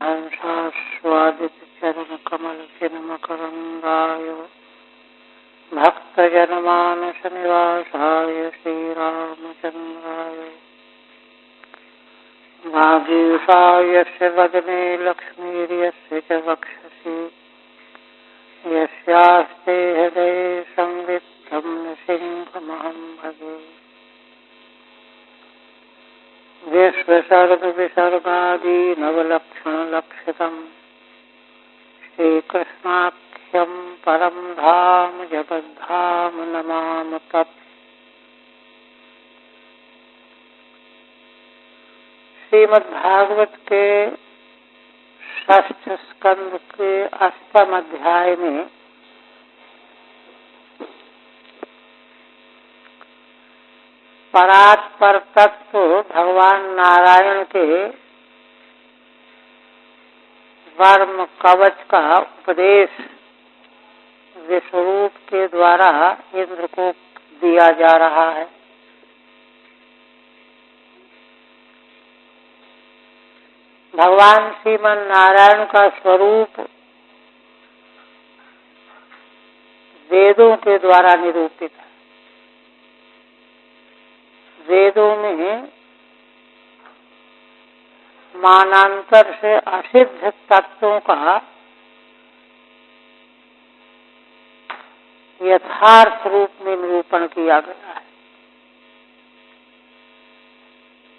हंसास्वादितचरणकमलचिन्मकरन्दाय भक्तजनमानसनिवासाय श्रीरामचन्द्राय वागीशाय यस्य वदने लक्ष्मीर्यस्य च वक्षसि यस्यास्ते हृदये संवित्तं नृसिंहमहं भजे। विश्वसर्गविसर्गादि नवलक्षणलक्षितम् श्रीकृष्णाख्यं परं धाम जगद्धाम नमामि तत्। श्रीमद्भागवत के षष्ठ स्कंद के 8वें अध्याय में परात्पर तत्व भगवान नारायण के वर्म कवच का उपदेश विश्वरूप के द्वारा इंद्र को दिया जा रहा है। भगवान श्रीमन नारायण का स्वरूप वेदों के द्वारा निरूपित है। वेदों में मानांतर से असिद्ध तत्वों का यथार्थ रूप में निरूपण किया गया है।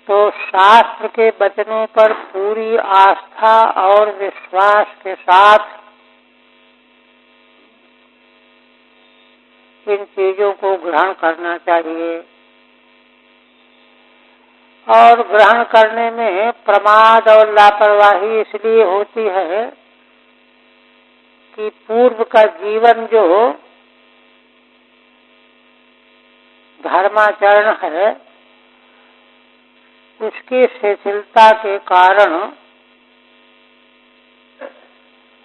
तो शास्त्र के वचनों पर पूरी आस्था और विश्वास के साथ इन चीजों को ग्रहण करना चाहिए। और ग्रहण करने में प्रमाद और लापरवाही इसलिए होती है कि पूर्व का जीवन जो धर्माचरण है उसकी शिथिलता के कारण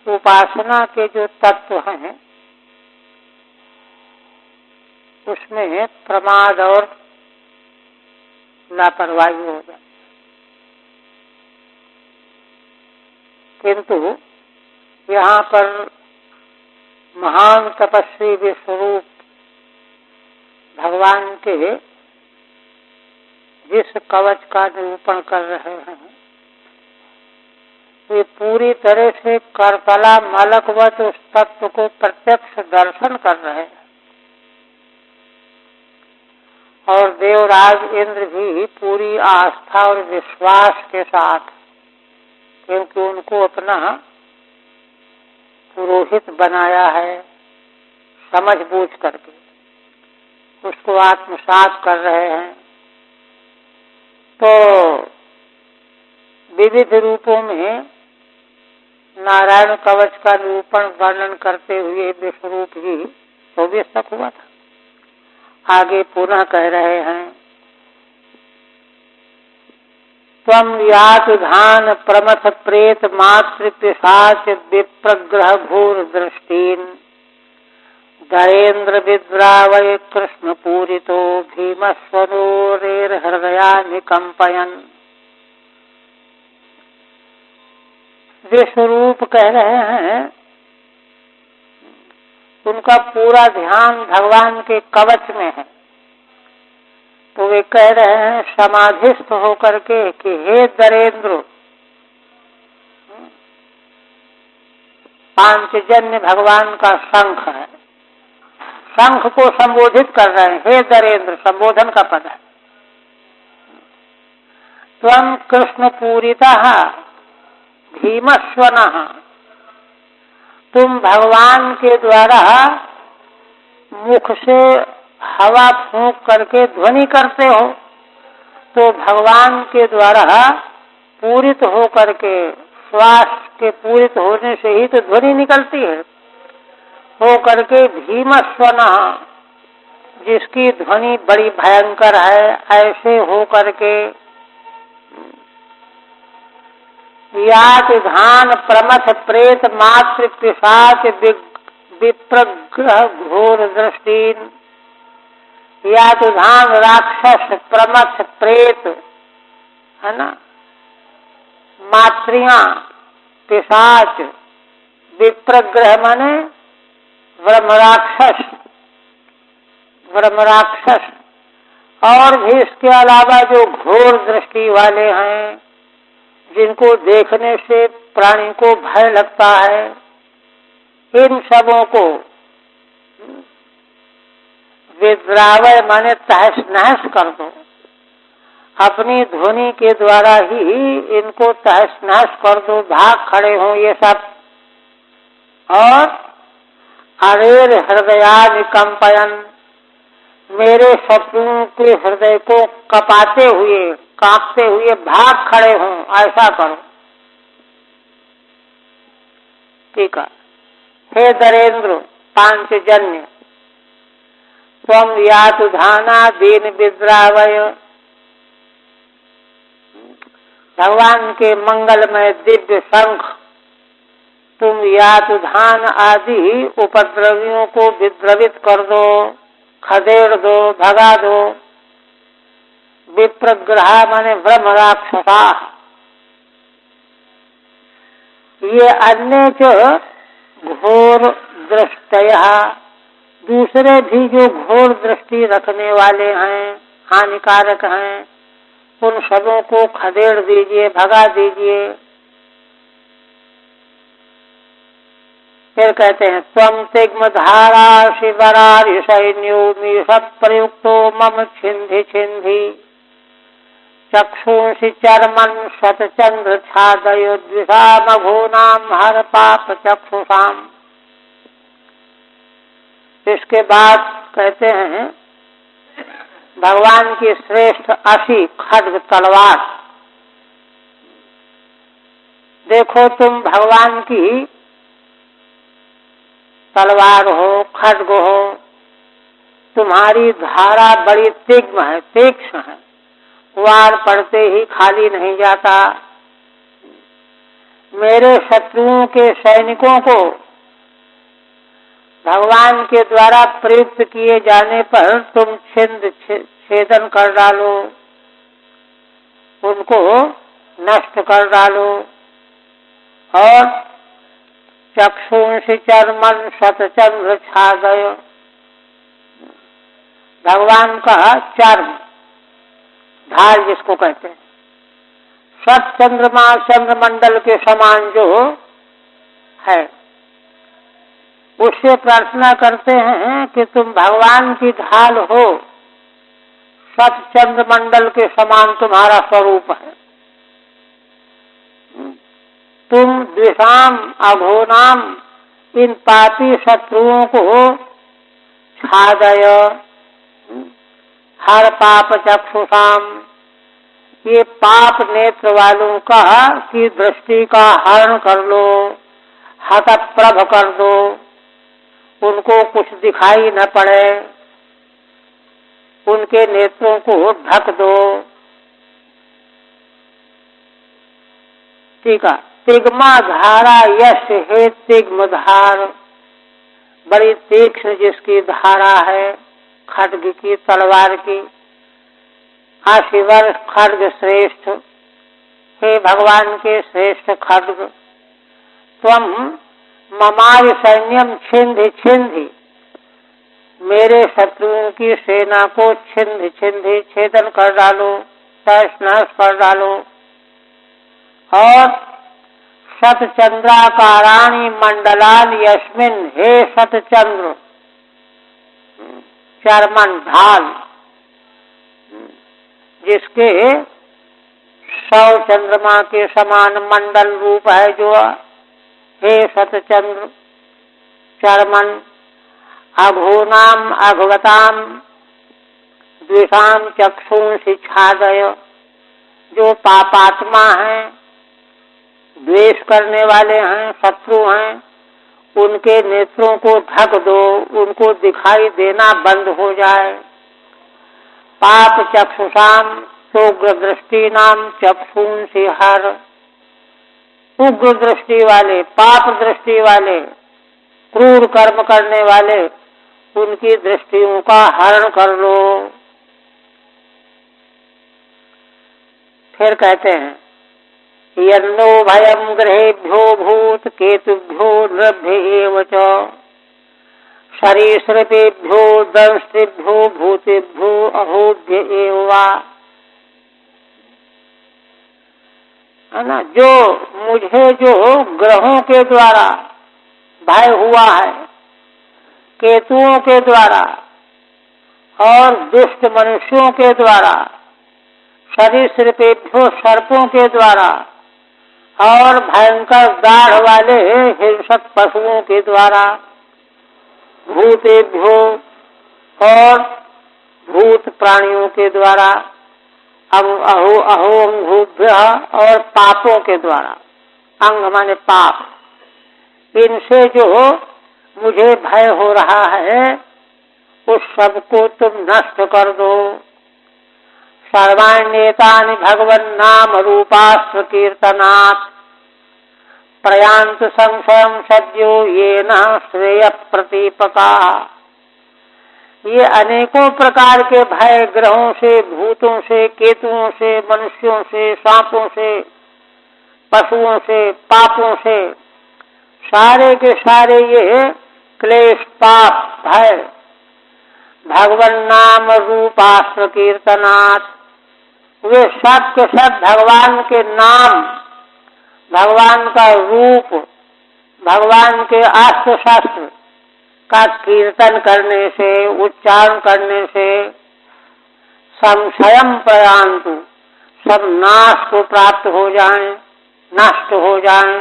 उपासना के जो तत्व हैं उसमें प्रमाद और लापरवाही हो जाती। किंतु यहाँ पर महान तपस्वी विश्वरूप भगवान के जिस कवच का निरूपण कर रहे हैं वे पूरी तरह से करतला मलकवत उस तत्व को प्रत्यक्ष दर्शन कर रहे हैं। और देवराज इंद्र भी पूरी आस्था और विश्वास के साथ, क्योंकि उनको अपना पुरोहित बनाया है, समझ बूझ करके उसको आत्मसात कर रहे हैं। तो विविध रूपों में नारायण कवच का निरूपण वर्णन करते हुए विश्वरूप ही 24 तक हुआ था। आगे पुनः कह रहे हैं, त्वं यातुधान प्रमथ प्रेत मातृ पिशाच विप्रग्रह घोर दृष्टीन् दरेन्द्र विद्रावय कृष्ण पूरितो भीमस्वरोरेर हृदयानि कंपयन्। विश्वरूप कह रहे हैं उनका पूरा ध्यान भगवान के कवच में है। तो वे कह रहे हैं समाधिस्थ होकर के कि हे दरेंद्र, पांचजन्य भगवान का शंख है, शंख को संबोधित कर रहे हैं। हे दरेंद्र संबोधन का पद है। त्वं कृष्ण पूरितः भीमस्वनः, तुम भगवान के द्वारा मुख से हवा फूंक करके ध्वनि करते हो। तो भगवान के द्वारा पूरित हो करके, श्वास के पूरित होने से ही तो ध्वनि निकलती है। हो करके भीमस्वनः, जिसकी ध्वनि बड़ी भयंकर है, ऐसे हो करके यातुधान प्रमथ प्रेत मातृ पिशाच विप्रग्रह घोर दृष्टीन्। यातुधान राक्षस, प्रमथ प्रेत है ना, मातृयां पिशाच, विप्रग्रह माने ब्रह्मराक्षस, ब्रह्मराक्षस, और भी इसके अलावा जो घोर दृष्टि वाले हैं, जिनको देखने से प्राणी को भय लगता है, इन सबों को विद्रावय माने तहस नहस कर दो। अपनी ध्वनि के द्वारा ही इनको तहस नहस कर दो, भाग खड़े हों ये सब। और अरेर हृदयानि कंपयन, मेरे शत्रुओं के हृदय को कपाते हुए, कांपते हुए भाग खड़े हों, ऐसा करो। ठीक है। हे दरेंद्र पांचजन्य, त्वं यातु धाना दीन विद्रावय, भगवान के मंगलमय दिव्य शंख तुम यातु धान आदि उपद्रवियों को विद्रवित कर दो, खदेड़ दो, भगा दो। विप्रग्रह माने ब्रह्म राक्षसा, ये अन्य जो घोर दृष्टया, दूसरे भी जो घोर दृष्टि रखने वाले हैं, हानिकारक हैं, उन सबों को खदेड़ दीजिए, भगा दीजिए। फिर कहते हैं त्वं तिग्मधारा शिवरारि सैन्यो मीश प्रयुक्तो मम छिन्धि छिन्धि, चक्षुंषि चर्मन् शतचंद्र छादयो द्विषामघूनां हर पाप चक्षुषाम। इसके बाद कहते हैं भगवान की श्रेष्ठ असी खड्ग तलवार, देखो तुम भगवान की तलवार हो, खड्ग हो, तुम्हारी धारा बड़ी तीक्ष्ण है, तीक्ष्ण है, वार पड़ते ही खाली नहीं जाता। मेरे शत्रुओं के सैनिकों को भगवान के द्वारा प्रयुक्त किए जाने पर तुम छेदन कर डालो, उनको नष्ट कर डालो। और चक्षुंषि चर्मन शतचंद्र छादय, भगवान का चर्म, ढाल जिसको कहते हैं, शत चंद्रमा चंद्रमंडल के समान जो है, उससे प्रार्थना करते हैं कि तुम भगवान की ढाल हो, शत चंद्रमंडल के समान तुम्हारा स्वरूप है। तुम द्विषाम अघोनाम, इन पापी शत्रुओं को छादय, हर पाप चक्षुषाम, ये पाप नेत्र वालों का की दृष्टि का हरण कर लो, हतप्रभ कर दो, उनको कुछ दिखाई न पड़े, उनके नेत्रों को ढक दो। ठीक है। तिग्मा धारा यश है तिग्म धार, बड़ी तीक्ष्ण जिसकी धारा है, खड्ग की, तलवार की। आशिवर खड्ग श्रेष्ठ, हे भगवान के श्रेष्ठ खड्ग, त्वं ममाय सैन्यम छिन्धि छिन्धि, मेरे शत्रुओं की सेना को छिन्धि छिन्धि, छेदन कर डालो, तहस नहस कर डालो। और शतचंद्राकाराणि मंडलानि यस्मिन्, हे शतचंद्र चर्मन ढाल, जिसके 100 चंद्रमा के समान मंडल रूप है जो, हे शतचंद्र चर्मन, अघोनाम अघवताम द्विषाम चक्षुंषि छादय, जो पापात्मा हैं, द्वेष करने वाले हैं, शत्रु हैं, उनके नेत्रों को ढक दो, उनको दिखाई देना बंद हो जाए। पाप चक्षुषाम उग्र दृष्टि नाम चक्षुंषि हर, उग्र दृष्टि वाले, पाप दृष्टि वाले, क्रूर कर्म करने वाले, उनकी दृष्टियों का हरण कर लो। फिर कहते हैं यन्नो भयं ग्रहेभ्यो भूत केतुभ्यो नृभ्य एव च सरीसृपेभ्यो दंष्ट्रेभ्यो भूतेभ्यो अहोभ्य एव वा। है ना, जो मुझे जो ग्रहों के द्वारा भय हुआ है, केतुओं के द्वारा और दुष्ट मनुष्यों के द्वारा, सरीसृपेभ्यो सर्पों के द्वारा और भयंकर दाढ़ वाले हिंसक पशुओं के द्वारा, भूतेभ्यो और भूत प्राणियों के द्वारा, अहो अंगभ्य और पापों के द्वारा, अंग माने पाप, इनसे जो मुझे भय हो रहा है उस सब को तुम नष्ट कर दो। सर्वाण्येतानि भगवन् नाम रूपास्त्र कीर्तनात् प्रयान्त संशयं सद्यो येन श्रेय प्रतीपका। ये अनेकों प्रकार के भय ग्रहों से, भूतों से, केतुओं से, मनुष्यों से, सांपों से, पशुओं से, पापों से, सारे के सारे ये क्लेश पाप भय भगवान नाम रूपास्त्र कीर्तनात्, वे सब के सब भगवान के नाम, भगवान का रूप, भगवान के अस्त्र शस्त्र का कीर्तन करने से, उच्चारण करने से संशयम प्रयान्तु, सब नाश को प्राप्त हो जाएं, नष्ट हो जाएं।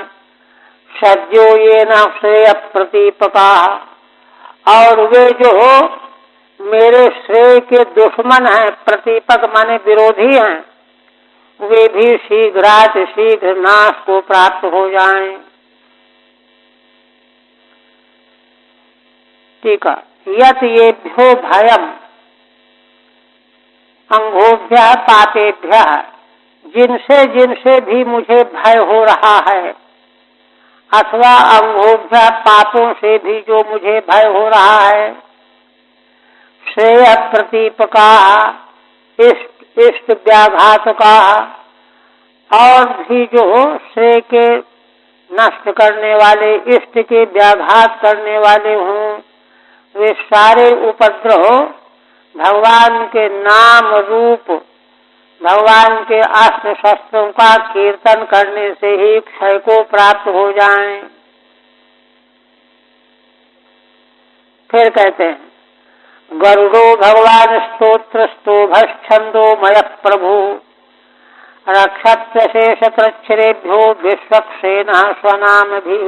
सद्यो ये न श्रेय प्रतीपका, और वे जो मेरे श्रेय के दुश्मन हैं, प्रतीपक माने विरोधी हैं, वे भी शीघ्रात शीघ्र नाश को प्राप्त हो जाएं। ठीक है, यत येभ्यो भयम अंगोभ्यः पापेभ्यः, जिनसे जिनसे भी मुझे भय हो रहा है, अथवा अंगोभ्यः पापों से भी जो मुझे भय हो रहा है, श्रेय प्रतीपका इष्ट व्याघातका, और भी जो श्रेय के नष्ट करने वाले, इष्ट के व्याघात करने वाले हों, वे सारे उपद्रव भगवान के नाम रूप, भगवान के अस्त्र शस्त्रों का कीर्तन करने से ही क्षय को प्राप्त हो जाएं। फिर कहते हैं, गरुड़ो भगवान स्तोत्र स्तोभश्छंदोमय प्रभु रक्षत्र शेष कृच्छ्रेभ्यो विश्वक्सेनः स्वनाम भी।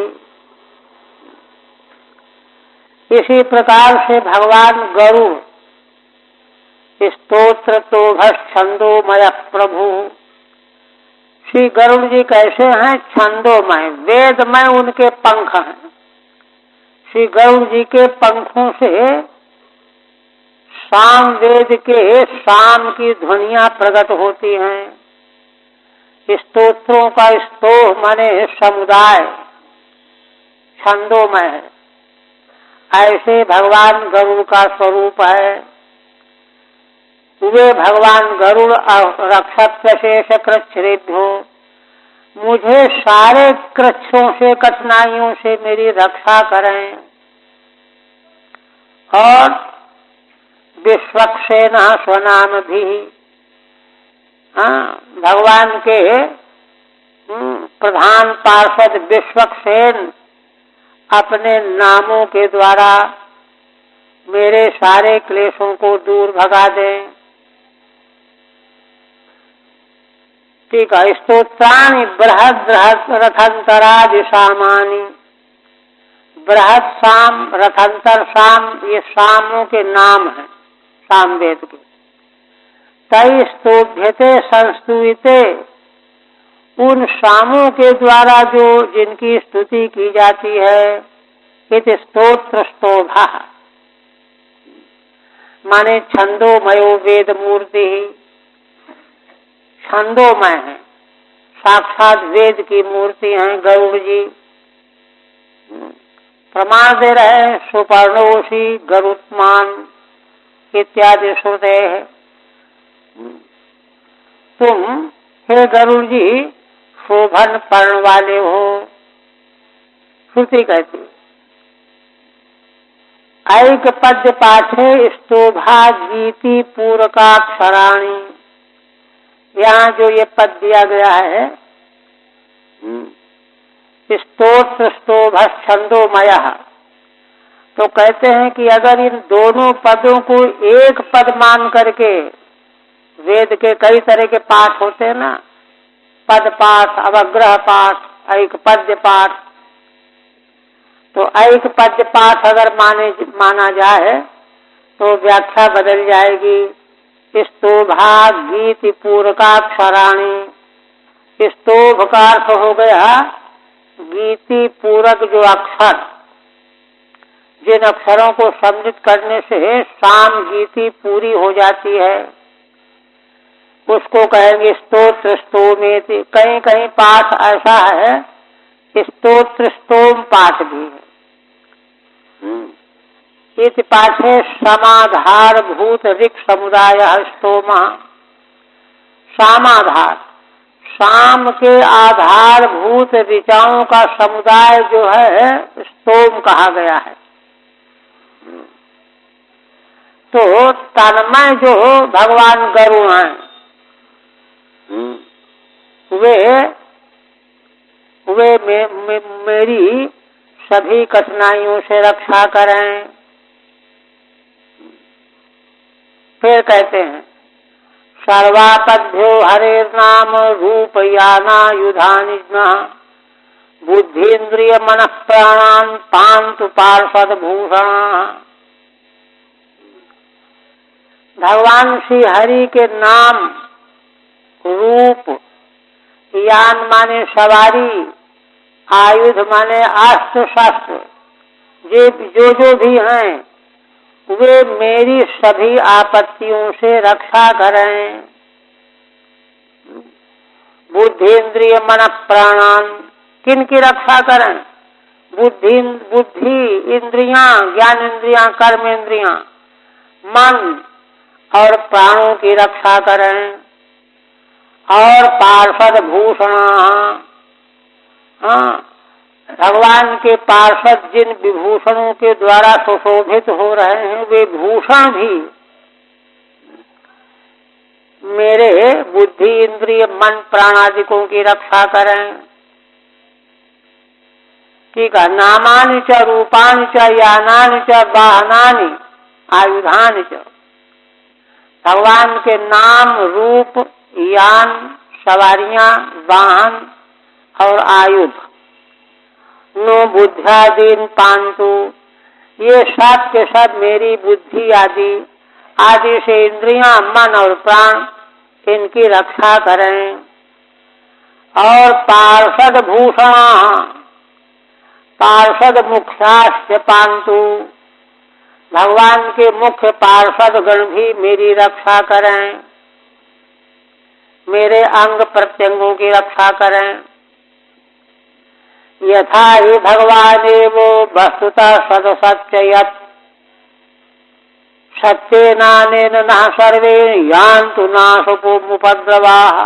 इसी प्रकार से भगवान गरुड़ स्तोत्र तोभश्छंदोमय प्रभु, श्री गरुड़ जी कैसे हैं? छंदोमय, वेदमय उनके पंख हैं। श्री गरुड़ जी के पंखों से साम वेद के साम की ध्वनियां प्रकट होती हैं। स्तोत्रों का स्तोह माने समुदाय, छंदोमय है। ऐसे भगवान गरुड़ का स्वरूप है। वे भगवान गरुड़ रक्षक शेष कृच्छ्रेभ्यो, मुझे सारे कृच्छों से, कठिनाइयों से मेरी रक्षा करें। और विश्वक्सेनः स्वनाम भी, भगवान के प्रधान पार्षद विश्वक्सेन अपने नामों के द्वारा मेरे सारे क्लेशों को दूर भगा दें। ठीक है, स्तोत्राणि बृहद बृहद रथंतरादि सामानि, बृहद साम, रथंतर साम, ये सामों के नाम हैं सामवेद के। तै स्तोभ्यते संस्तुते, उन सामों के द्वारा जो जिनकी स्तुति की जाती है, इति स्तोत्र स्तोभः माने छंदोमयो वेद मूर्ति, छंदोमय है, साक्षात वेद की मूर्ति हैं गरुड़ जी। प्रमाण दे रहे हैं, सुपर्णोषि गरुत्मान इत्यादि श्रुते है। तुम हे गरुड़ जी शोभन पर्ण वाले हो। श्रुति कहती ऐक पद्य पाठे स्तोभा गीति पूरकाक्षराणी। यहाँ जो ये पद दिया गया है स्तोत्र स्तोभ छंदोमय, तो कहते हैं कि अगर इन दोनों पदों को एक पद मान करके, वेद के कई तरह के पाठ होते हैं ना, पद पाठ, अवग्रह पाठ, ऐक पद्य पाठ, तो ऐक पद्य पाठ अगर माना जाए तो व्याख्या बदल जाएगी। स्तोभा गीति पूरकाक्षराणी। स्तोभ का अर्थ हो गया गीति पूरक जो अक्षर, जिन अक्षरों को सम्मिलित करने से साम गीति पूरी हो जाती है, उसको कहेंगे स्तोत्र स्तोमेति। कहीं कहीं पाठ ऐसा है स्तोत्र स्तोम पाठ भी है। इस पाठे समाधार भूत ऋक् समुदाय स्तोम। सामाधार, शाम के आधारभूत ऋचाओं का समुदाय जो है स्तोम कहा गया है। तो तन्मय जो भगवान गरुड़ हैं वे मेरी सभी कठिनाइयों से रक्षा करें। फिर कहते हैं सर्वापद्यो हरे नाम रूप यानायुधानि बुद्धीन्द्रिय मन प्राणान पांतु पार्षद भूषण। भगवान श्री हरि के नाम, रूप, यान माने सवारी, आयुध माने अस्त्र शस्त्र, ये जो भी हैं वे मेरी सभी आपत्तियों से रक्षा करें। बुद्धि इंद्रिय मन प्राणान, किन की रक्षा करें? बुद्धि इंद्रियां, ज्ञान इंद्रियां, कर्म इंद्रियां, मन और प्राणों की रक्षा करें। और पार्षद भूषण, भगवान के पार्षद जिन विभूषणों के द्वारा सुशोभित हो रहे हैं वे भूषण भी मेरे बुद्धि इंद्रिय मन प्राणादिकों की रक्षा करें। ठीक है। नामानि च रूपानि च यानानि च वाहनानि आयुधानि च। भगवान के नाम, रूप, यान, सवारियां, वाहन और आयुध, नो बुद्ध्यादीन पांतु, ये सब के सब मेरी बुद्धि आदि से इंद्रियां, मन और प्राण इनकी रक्षा करें। और पार्षद भूषण, पार्षद मुख्याश्च पांतु, भगवान के मुख्य पार्षद गण भी मेरी रक्षा करें, मेरे अंग प्रत्यंगों की रक्षा करें। यथा ही भगवानेवो वस्तुतः सदसत्ययत् सत्येनानेन नः सर्वे यान्तु नाशोपद्रवाः।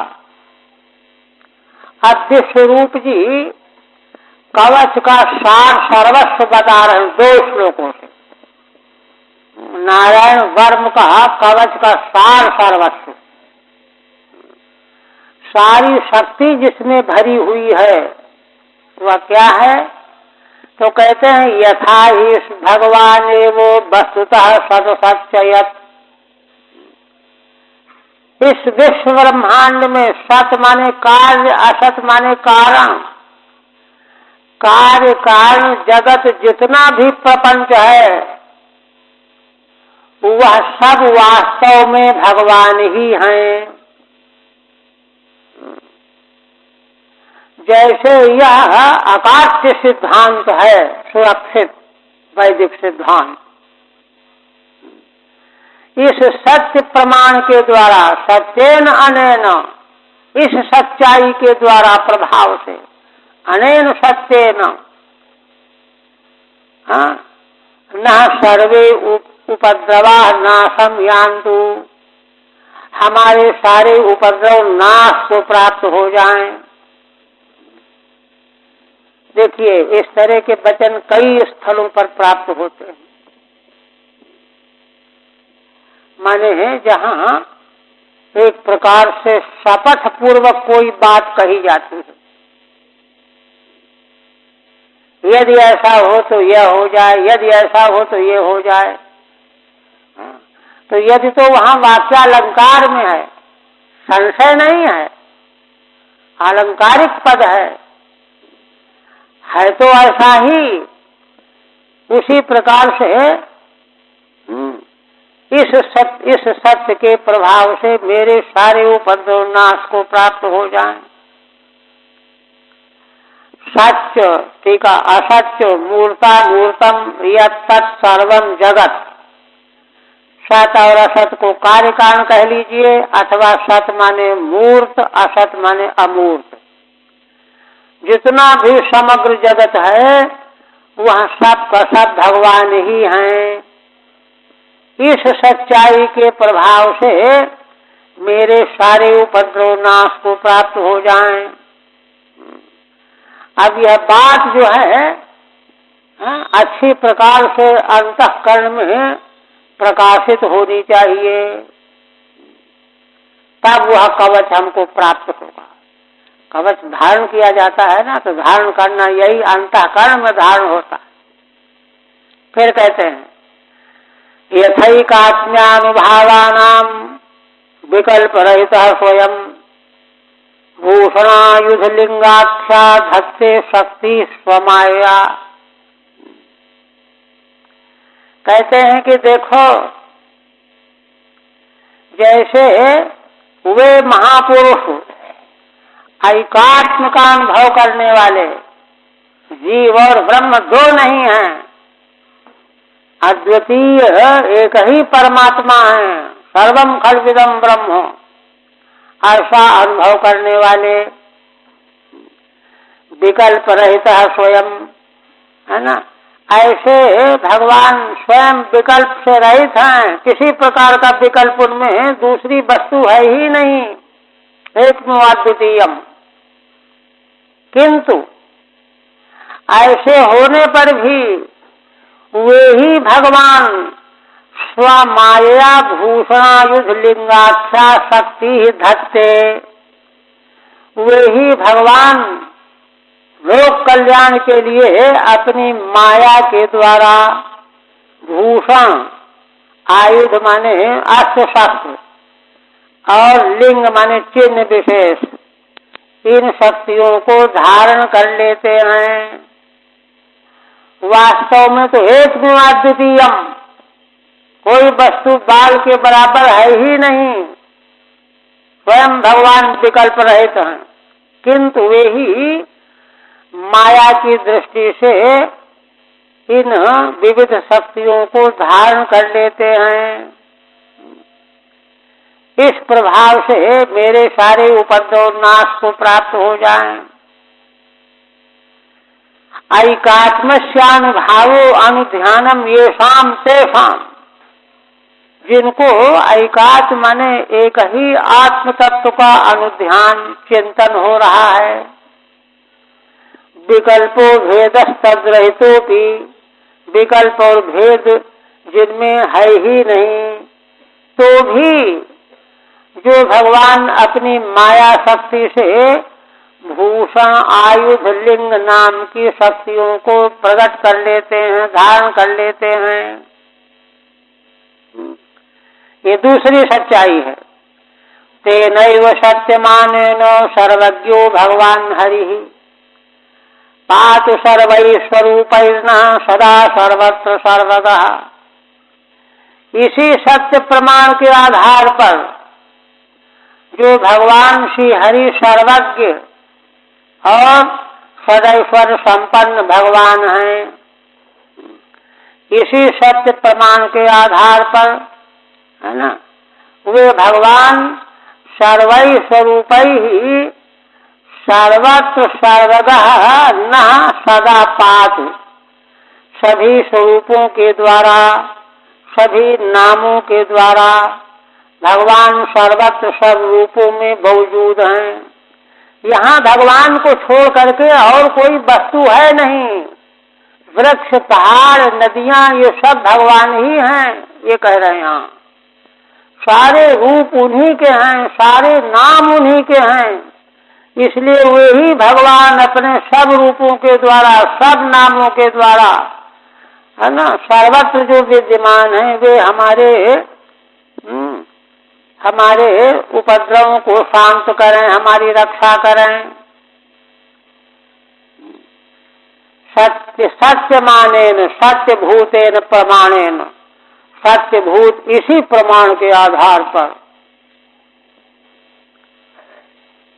अब विश्वरूप जी कवच का सार सर्वस्व बता रहे हैं 2 श्लोकों से। नारायण वर्म का कवच का सार सर्वस्व, सारी शक्ति जिसमें भरी हुई है वह क्या है? तो कहते हैं यथा ही भगवान एवो वस्तुतः सदसत्ययत्। इस विश्व ब्रह्मांड में सत माने कार्य, असत माने कारण, कार्य कारण जगत जितना भी प्रपंच है वह सब वास्तव में भगवान ही हैं। जैसे यह अकाट्य सिद्धांत है, सुरक्षित वैदिक सिद्धांत, इस सत्य प्रमाण के द्वारा, सत्येन अनेन, इस सच्चाई के द्वारा प्रभाव से, अनेन सत्येन न सर्वे उपद्रवा नाशम यान्तु, हमारे सारे उपद्रव नाश को प्राप्त हो जाएं। देखिए इस तरह के वचन कई स्थलों पर प्राप्त होते हैं। माने हैं जहाँ एक प्रकार से शपथ पूर्वक कोई बात कही जाती है, यदि ऐसा हो तो यह हो जाए, यदि ऐसा हो तो ये हो जाए। तो यदि तो वहाँ वाक्यालंकार में है, संशय नहीं है, अलंकारिक पद है तो ऐसा ही। उसी प्रकार से इस सत्य के प्रभाव से मेरे सारे उपद्रव नाश को प्राप्त हो जाएं। सत्य टीका असत्य मूर्ता मूर्तम यत् सर्वम जगत। सत और असत को कार्य कारण कह लीजिए, अथवा सत माने मूर्त, असत माने अमूर्त। जितना भी समग्र जगत है वह सब का सब भगवान ही हैं। इस सच्चाई के प्रभाव से मेरे सारे उपद्रव नाश को प्राप्त हो जाएं। अब यह बात जो है अच्छी प्रकार से अंतःकरण में प्रकाशित होनी चाहिए, तब वह कवच हमको प्राप्त होगा। कवच धारण किया जाता है ना, तो धारण करना यही अंतःकरण में धारण होता है। फिर कहते हैं यथैकात्म्यानुभावानां विकल्प रहित स्वयं भूषणायुध लिंगाख्या धत्ते शक्ति स्वमाया। कहते हैं कि देखो, जैसे वे महापुरुष ऐकात्म का अनुभव करने वाले जीव और ब्रह्म दो नहीं हैं, अद्वितीय एक ही परमात्मा है, सर्वम खल्विदम ब्रह्म, ऐसा अनुभव करने वाले, विकल्प रहित स्वयं, है ना। ऐसे भगवान स्वयं विकल्प से रहित हैं, किसी प्रकार का विकल्प उनमें दूसरी वस्तु है ही नहीं, एकमेव अद्वितीयम। किंतु ऐसे होने पर भी वे ही भगवान स्वमाया भूषणायुध लिंगाख्या शक्ति धत्ते, वे ही भगवान लोक कल्याण के लिए अपनी माया के द्वारा भूषण, आयुध माने अस्त्र शस्त्र, और लिंग माने चिन्ह विशेष, इन शक्तियों को धारण कर लेते हैं। वास्तव में तो एक भी अद्वितीयम, कोई वस्तु बाल के बराबर है ही नहीं, स्वयं भगवान विकल्प रहित हैं, किंतु वे ही माया की दृष्टि से इन विविध शक्तियों को धारण कर लेते हैं। इस प्रभाव से मेरे सारे उपद्रव नाश को प्राप्त हो जाएं। ऐकात्म्यानुभावो अनुध्यानम येषाम तेषाम, जिनको ऐकात्म माने एक ही आत्म तत्व का अनुध्यान चिंतन हो रहा है, विकल्पो भेदस्तद्रहितो भी, विकल्प और भेद जिनमें है ही नहीं, तो भी जो भगवान अपनी माया शक्ति से भूषण, आयुध, लिंग नाम की शक्तियों को प्रकट कर लेते हैं, धारण कर लेते हैं। ये दूसरी सच्चाई है। तेनैव सत्यमानेन सर्वज्ञो भगवान हरिः पातु सर्वैस्वरूपैर्नः सदा सर्वत्र सर्वगः। इसी सत्य प्रमाण के आधार पर जो भगवान श्री हरि सर्वज्ञ और सदैश्वर संपन्न भगवान हैं, इसी सत्य प्रमाण के आधार पर, है ना, वे भगवान सर्वै स्वरूपैः सर्वत्र सर्वगः न सदा पातु, सभी स्वरूपों के द्वारा, सभी नामों के द्वारा भगवान सर्वत्र सब रूपों में मौजूद हैं, यहाँ भगवान को छोड़ करके और कोई वस्तु है नहीं। वृक्ष, पहाड़, नदियां, ये सब भगवान ही हैं, ये कह रहे हैं यहाँ। सारे रूप उन्हीं के हैं, सारे नाम उन्हीं के हैं। इसलिए वे ही भगवान अपने सब रूपों के द्वारा, सब नामों के द्वारा, है ना, सर्वत्र जो विद्यमान है, वे हमारे उपद्रवों को शांत करें, हमारी रक्षा करें। सत्य सत्य मानेन, सत्य भूतेन प्रमाणेन, सत्य भूत इसी प्रमाण के आधार पर।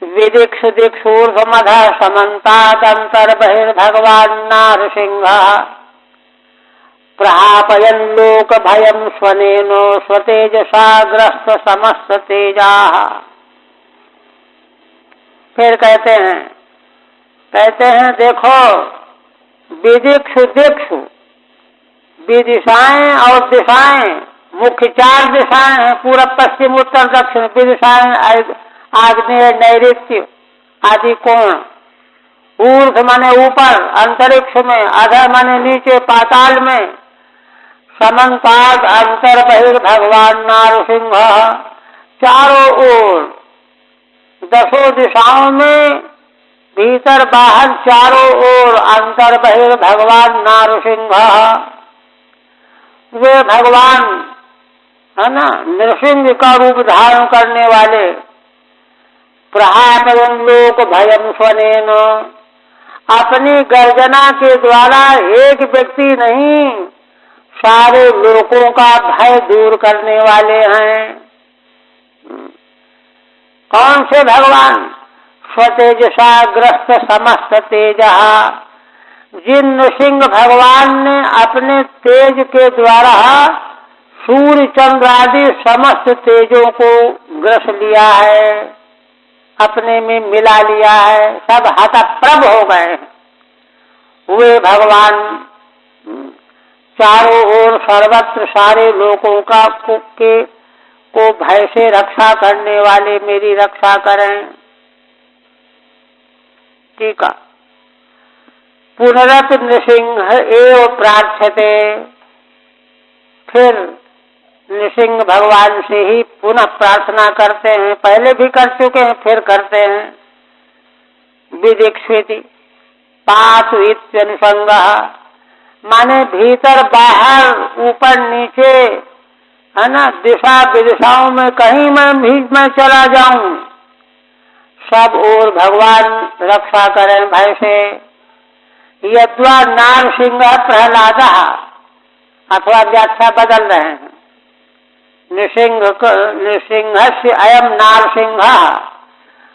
विदिक्ष दिक्षूर्ध्वमध समन्तात् अंतर्बहिर्भगवान् नारसिंहः प्रहापयन् लोक भयं स्वनेनो स्वतेजसा ग्रस्त समस्त तेजाः। फिर कहते हैं देखो, विदिक्षु दिक्षु, विदिशाएं और दिशाएं, मुख्य 4 दिशाएं हैं, पूरब पश्चिम उत्तर दक्षिण। विदिशाएं आग्नेय नैऋत्य आदि कोण। ऊर्ध्व माने ऊपर अंतरिक्ष में, अधः माने नीचे पाताल में। समन्तात् अंतर बहिर्भगवान् नारसिंह, चारों ओर 10 दिशाओं में, भीतर बाहर चारों ओर अंतर बहिर्भगवान् नारसिंह। वे भगवान, है ना, नृसिंह का रूप धारण करने वाले। प्रहापयन् लोक भयं स्वनेन, अपनी गर्जना के द्वारा एक व्यक्ति नहीं, सारे लोगों का भय दूर करने वाले हैं। कौन से भगवान? स्वतेजसा ग्रस्त समस्त तेजः, जिन नृसिंह भगवान ने अपने तेज के द्वारा सूर्य चंद्र आदि समस्त तेजों को ग्रस लिया है, अपने में मिला लिया है, सब हतप्रभ हो गए। वे भगवान चारों ओर सर्वत्र सारे लोगों का को भय से रक्षा करने वाले मेरी रक्षा करें। ठीक है। पुनरपि नृसिंह एव प्रार्थ्यते, फिर नृसिंह भगवान से ही पुनः प्रार्थना करते हैं। पहले भी कर चुके हैं, फिर करते हैं। विदिक्ष्विति पातु इत्यनुसंगः, माने भीतर बाहर ऊपर नीचे, है ना, दिशा विदिशाओं में कहीं मैं चला जाऊं, सब ओर भगवान रक्षा करें भय से। यद्वा नारसिंह प्रहलाद, अथवा व्याख्या बदल रहे हैं। नृसिंहस्य अयम नारसिंह,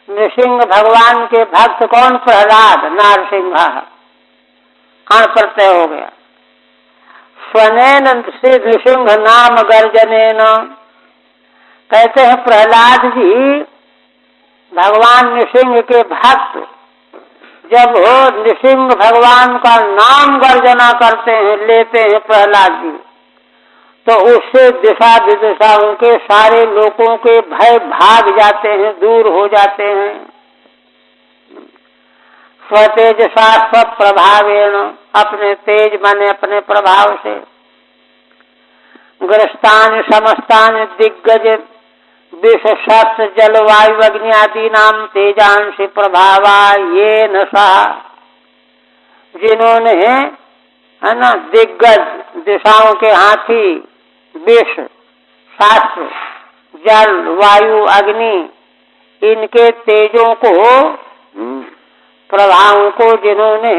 नृसिंह भगवान के भक्त कौन? प्रहलाद। नारसिंह अण प्रत्यय हो गया। स्वनेन से नृसिंह नाम गर्जनेन, कहते हैं प्रहलाद जी भगवान नृसिंह के भक्त जब नृसिंह भगवान का नाम गर्जना करते हैं, लेते हैं प्रहलाद जी, तो उससे दिशा विदिशाओं के सारे लोगों के भय भाग जाते हैं, दूर हो जाते हैं। स्वतेजसा स्वप्रभावेण, अपने तेज माने अपने प्रभाव से। ग्रस्तान समस्तान दिग्गज विष शस्त्र जलवायु अग्नि आदि नाम तेजांश प्रभावा ये नशा, जिन्होंने, है ना, दिग्गज दिशाओं के हाथी, विष, शास्त्र, जल, वायु, अग्नि, इनके तेजों को, प्रभावों को जिन्होंने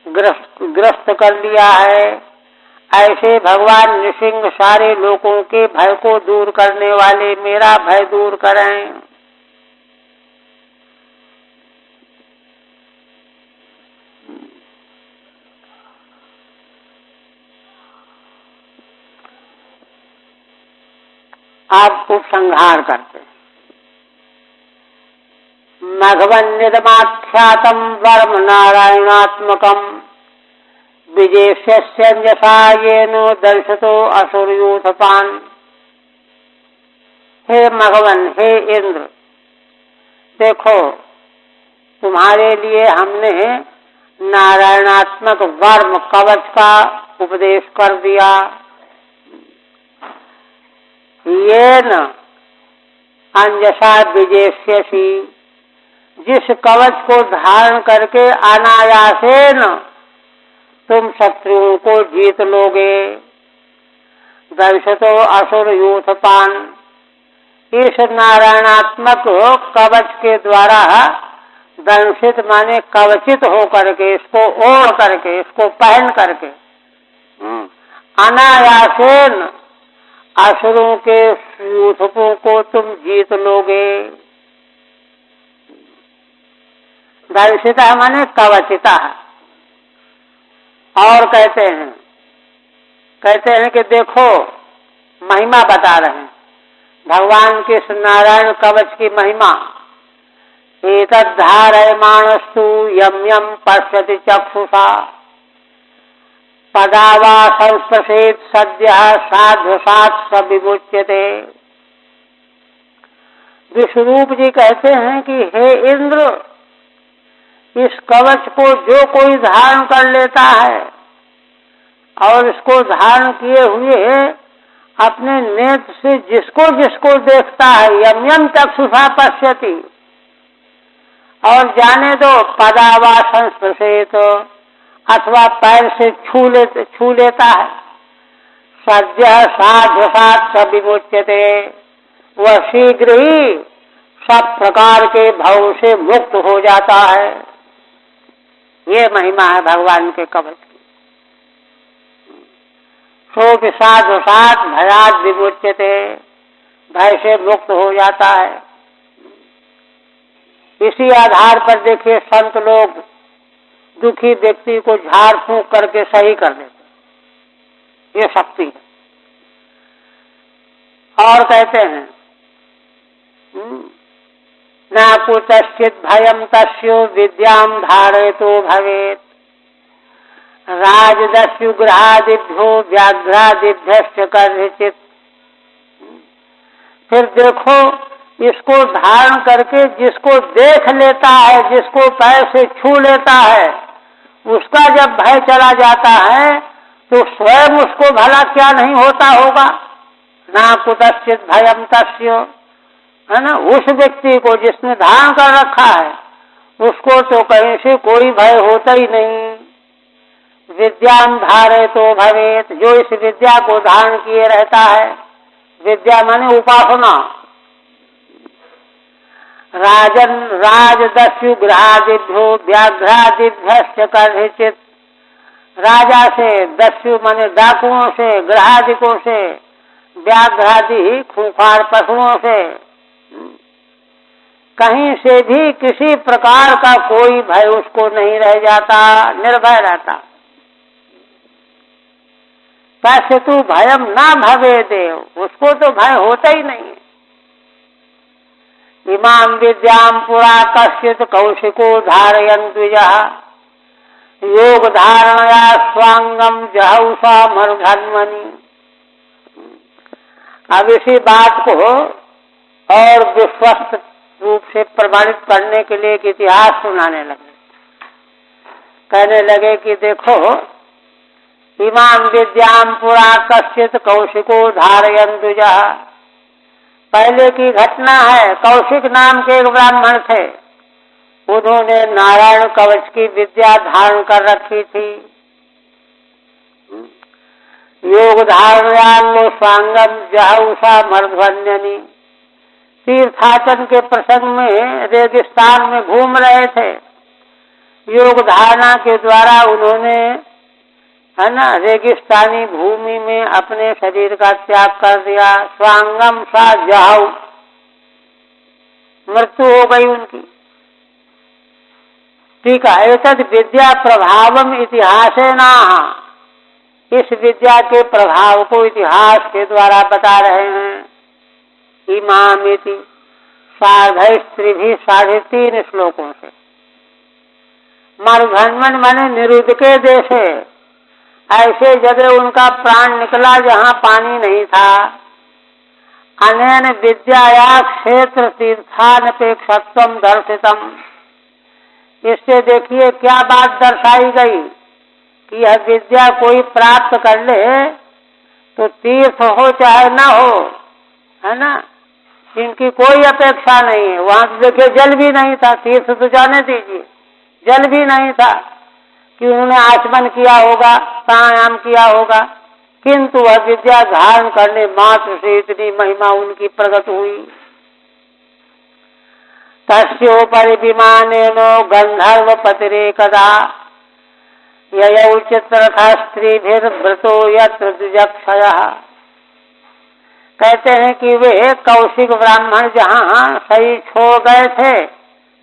ग्रस्त कर लिया है, ऐसे भगवान नृसिंह सारे लोगों के भय को दूर करने वाले मेरा भय दूर करें। आप उपसंहार करते हैं। मघवन्यदमाख्यातम वर्म नारायणात्मकम विजेष्यस्यंजसा येनो दर्शतो असुरयूथपान। हे मघवन, हे इंद्र, देखो तुम्हारे लिए हमने नारायणात्मक वर्म कवच का उपदेश कर दिया। ये न अंजसा विजेष्यसि, जिस कवच को धारण करके अनायासेन तुम शत्रुओं को जीत लोगे। दर्शतो असुर यूथपान, इस नारायणात्मक कवच के द्वारा दंशित माने कवचित हो करके, इसको ओढ़ करके, इसको पहन करके अनायासेन असुरों के यूथपों को तुम जीत लोगे। दंशिता माने कवचिता। और कहते हैं कि देखो, महिमा बता रहे हैं भगवान के नारायण कवच की महिमा। एतद् धारयमाणस्तु यम यम पश्यति चक्षुषा, पदावा संस्पृशेत सद्यः साध्वसात् स विमुच्यते। विश्वरूप जी कहते हैं कि हे इंद्र, इस कवच को जो कोई धारण कर लेता है और इसको धारण किए हुए अपने नेत्र से जिसको जिसको देखता है, यम यम चक्षुषा पश्यति, और जाने दो पदावा संस्पृशेत, अथवा पैर से छू लेता है, सद्यः साध्वसात् स विमुच्यते, वह शीघ्र ही सब प्रकार के भव से मुक्त हो जाता है। ये महिमा है भगवान के कवच की। सो साध्वसात् भयात् विमुच्यते, भय से मुक्त हो जाता है। इसी आधार पर देखिए संत लोग दुखी व्यक्ति को झाड़ फूंक करके सही कर देते, ये शक्ति है। और कहते हैं न कुतश्चित् भयं तस्यो विद्यां धारयतो भवेत्, राजदस्युग्रहादिभ्यो व्याघ्रादिभ्यश्च कर्हिचित्। फिर देखो, इसको धारण करके जिसको देख लेता है, जिसको पैर से छू लेता है, उसका जब भय चला जाता है तो स्वयं उसको भला क्या नहीं होता होगा। ना कुतश्चित् भयं तस्य, है ना, उस व्यक्ति को जिसने धारण कर रखा है उसको तो कहीं से कोई भय होता ही नहीं। विद्यां धारयतो भवेत्, जो इस विद्या को धारण किए रहता है, विद्या माने उपासना। राजन राजदस्युग्रहादिभ्यो व्याघ्रादिभ्यश्च कर्हिचित्, राजा से, दस्यु माने डाकुओं से, ग्रहादिकों से, व्याघ्रादि खूंखार पशुओं से, कहीं से भी किसी प्रकार का कोई भय उसको नहीं रह जाता, निर्भय रहता। कैसे तू भयम ना भवे देव, उसको तो भय होता ही नहीं है। इमाम विद्याम पुरा कश्चित् कौशिको धारयन् द्विजः, योग धारणया स्वांगम जहौसा मरुधन्वनि। अब इसी बात को और विश्वस्त रूप से प्रमाणित करने के लिए एक इतिहास सुनाने लगे। कहने लगे कि देखो, इमाम विद्याम पुरा कश्चित् कौशिको धारयन् द्विजः, पहले की घटना है। कौशिक नाम के एक ब्राह्मण थे, उन्होंने नारायण कवच की विद्या धारण कर रखी थी। योग धारयान्नो स्वांगम जहौसा मर्धन्यनि, तीर्थाटन के प्रसंग में रेगिस्तान में घूम रहे थे। योग धारणा के द्वारा उन्होंने, है ना, रेगिस्तानी भूमि में अपने शरीर का त्याग कर दिया। स्वांगम सा जहौ, मृत्यु हो गई उनकी। ठीक है, एतद् विद्या प्रभावम इतिहासेन, इस विद्या के प्रभाव को इतिहास के द्वारा बता रहे हैं। इमामिति सार्धैस्त्रिभिः 3.5 श्लोकों से। मरुधन्वन माने निरुद्ध के देश है, ऐसे जगह उनका प्राण निकला जहाँ पानी नहीं था। अनेन विद्याया क्षेत्र तीर्थानपेक्षत्वं दर्शितम्, इससे देखिए क्या बात दर्शाई गई कि यह विद्या कोई प्राप्त कर ले तो तीर्थ हो चाहे न हो, है ना, इनकी कोई अपेक्षा नहीं है। वहां तो देखिए जल भी नहीं था, तीर्थ तो जाने दीजिए, जल भी नहीं था कि उन्होंने आचमन किया होगा, प्राणायाम किया होगा, किंतु वह विद्या धारण करने मात्र से इतनी महिमा उनकी प्रकट हुई। तस्योपरि विमानेनो गंधर्व पतिरेकदा ययौ चित्ररथ स्त्रीभिर्वृतो यत्र द्विजक्षयः। कहते हैं कि वे कौशिक ब्राह्मण जहाँ शरीर छोड़ गए थे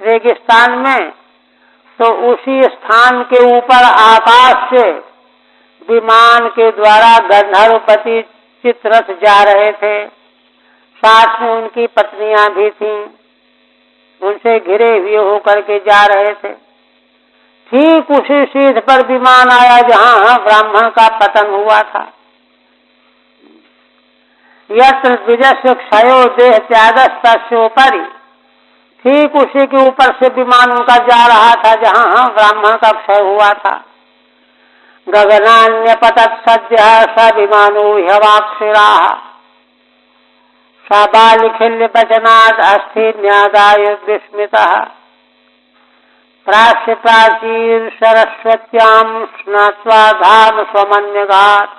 रेगिस्तान में, तो उसी स्थान के ऊपर आकाश से विमान के द्वारा गंधर्वपति चित्ररथ जा रहे थे। साथ में उनकी पत्नियां भी थीं, उनसे घिरे हुए होकर के जा रहे थे। ठीक उसी सीध पर विमान आया जहां ब्राह्मण का पतन हुआ था। यत्र द्विजस्य क्षयो देह त्यागस्तस्योपरि, ठीक उसी के ऊपर से विमान उनका जा रहा था जहां ब्राह्मण का क्षय हुआ था। गगनान्यपतत् सद्यः स विमानो ह्यवाक्षिराः स बालिखिल्य वचनाद् अस्थिन्यादाय विस्मितः प्राच्य प्राचीर सरस्वत्यां स्नात्वा धाम स्वमन्यगात्।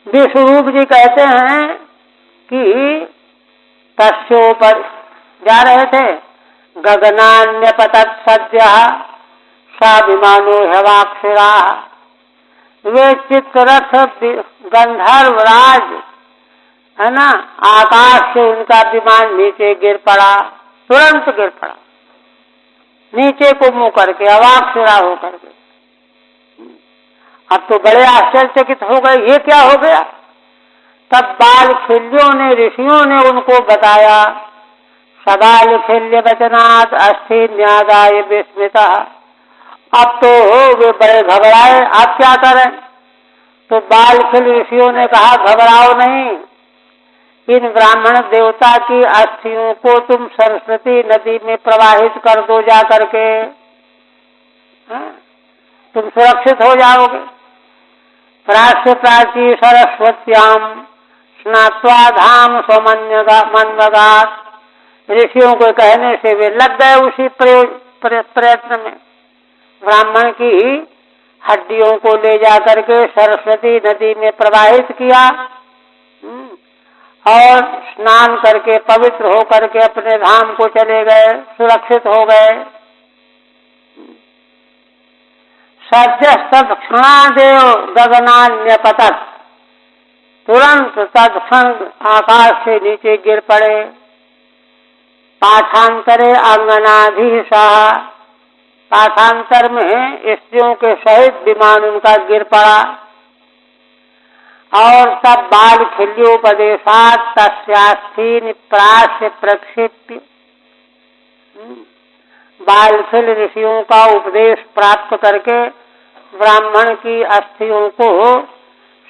विश्वरूप जी कहते हैं कि तस्योपर जा रहे थे, गगनान्यपतत् सद्यः सा विमानो ह्यवाक्षिराः, वे चित्ररथ गंधर्वराज, है ना, आकाश से उनका विमान नीचे गिर पड़ा, तुरंत गिर पड़ा, नीचे को मुंह करके, अवाक्षिरा होकर के। अब तो बड़े आश्चर्यचकित हो गए, ये क्या हो गया। तब बालखिल्यों ने, ऋषियों ने उनको बताया, सबालखिल्य वचनात् अस्थिन्यादाय विस्मितः। अब तो वे बड़े घबराए, आप क्या करें। तो बालखिल्य ऋषियों ने कहा, घबराओ नहीं, इन ब्राह्मण देवता की अस्थियों को तुम सरस्वती नदी में प्रवाहित कर दो जा करके, तुम सुरक्षित हो जाओगे। प्राच्य प्राची सरस्वत्याम स्नात्वा धाम स्वमन्वगात्। ऋषियों को कहने से वे लग गए उसी प्रयत्न में। ब्राह्मण की हड्डियों को ले जाकर के सरस्वती नदी में प्रवाहित किया और स्नान करके पवित्र होकर के अपने धाम को चले गए, सुरक्षित हो गए। सद्य तत्क्षणादेव गगनान्यपतत्, तुरंत तत्क्षण आकाश से नीचे गिर पड़े। पाठांतरे अंगनाधीशाः, पाठांतर में स्त्रियों के सहित विमान उनका गिर पड़ा। और तब बालखिल्योपदेशात् तस्यास्थीन् प्राच्य प्रक्षिप्य, बालखिल ऋषियों का उपदेश प्राप्त करके ब्राह्मण की अस्थियों को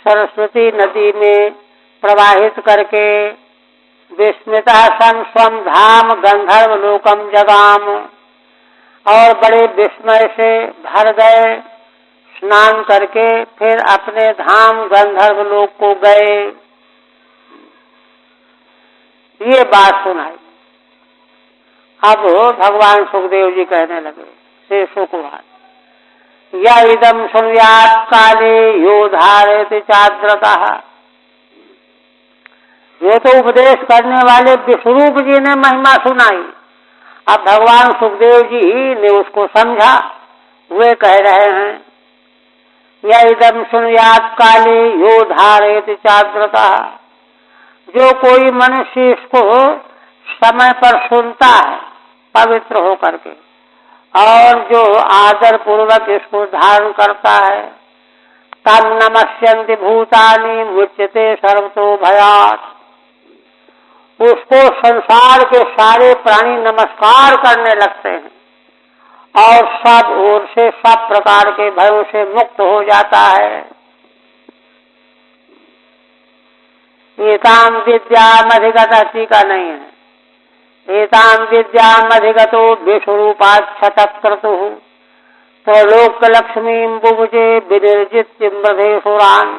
सरस्वती नदी में प्रवाहित करके विस्मितः सन स्वम धाम गंधर्व लोकम जगाम, और बड़े विस्मय से भर गए, स्नान करके फिर अपने धाम गंधर्व लोक को गए। ये बात सुनाई। अब भगवान सुखदेव जी कहने लगे, श्री सुखवाद, या इदम सुनुयात् काले यो धारयति चाद्रतः। ये तो उपदेश करने वाले विश्वरूप जी ने महिमा सुनाई। अब भगवान सुखदेव जी ने उसको समझा। वे कह रहे हैं, या इदम सुनुयात् काले यो धारयति चाद्रतः। जो कोई मनुष्य इसको समय पर सुनता है पवित्र होकर के, और जो आदर पूर्वक इसको धारण करता है, तम नमस्यन्ति भूतानि मुच्यते सर्वतो भयात्। उसको संसार के सारे प्राणी नमस्कार करने लगते हैं और सब ओर से सब प्रकार के भयों से मुक्त हो जाता है। एताम विद्यामधिगता टीका नहीं है, एतां विद्यामधिगतो विश्वरूपाच्छतक्रतुः त्रैलोक्यलक्ष्मीं बुभुजे विनिर्जित्य मृधेसुरान्।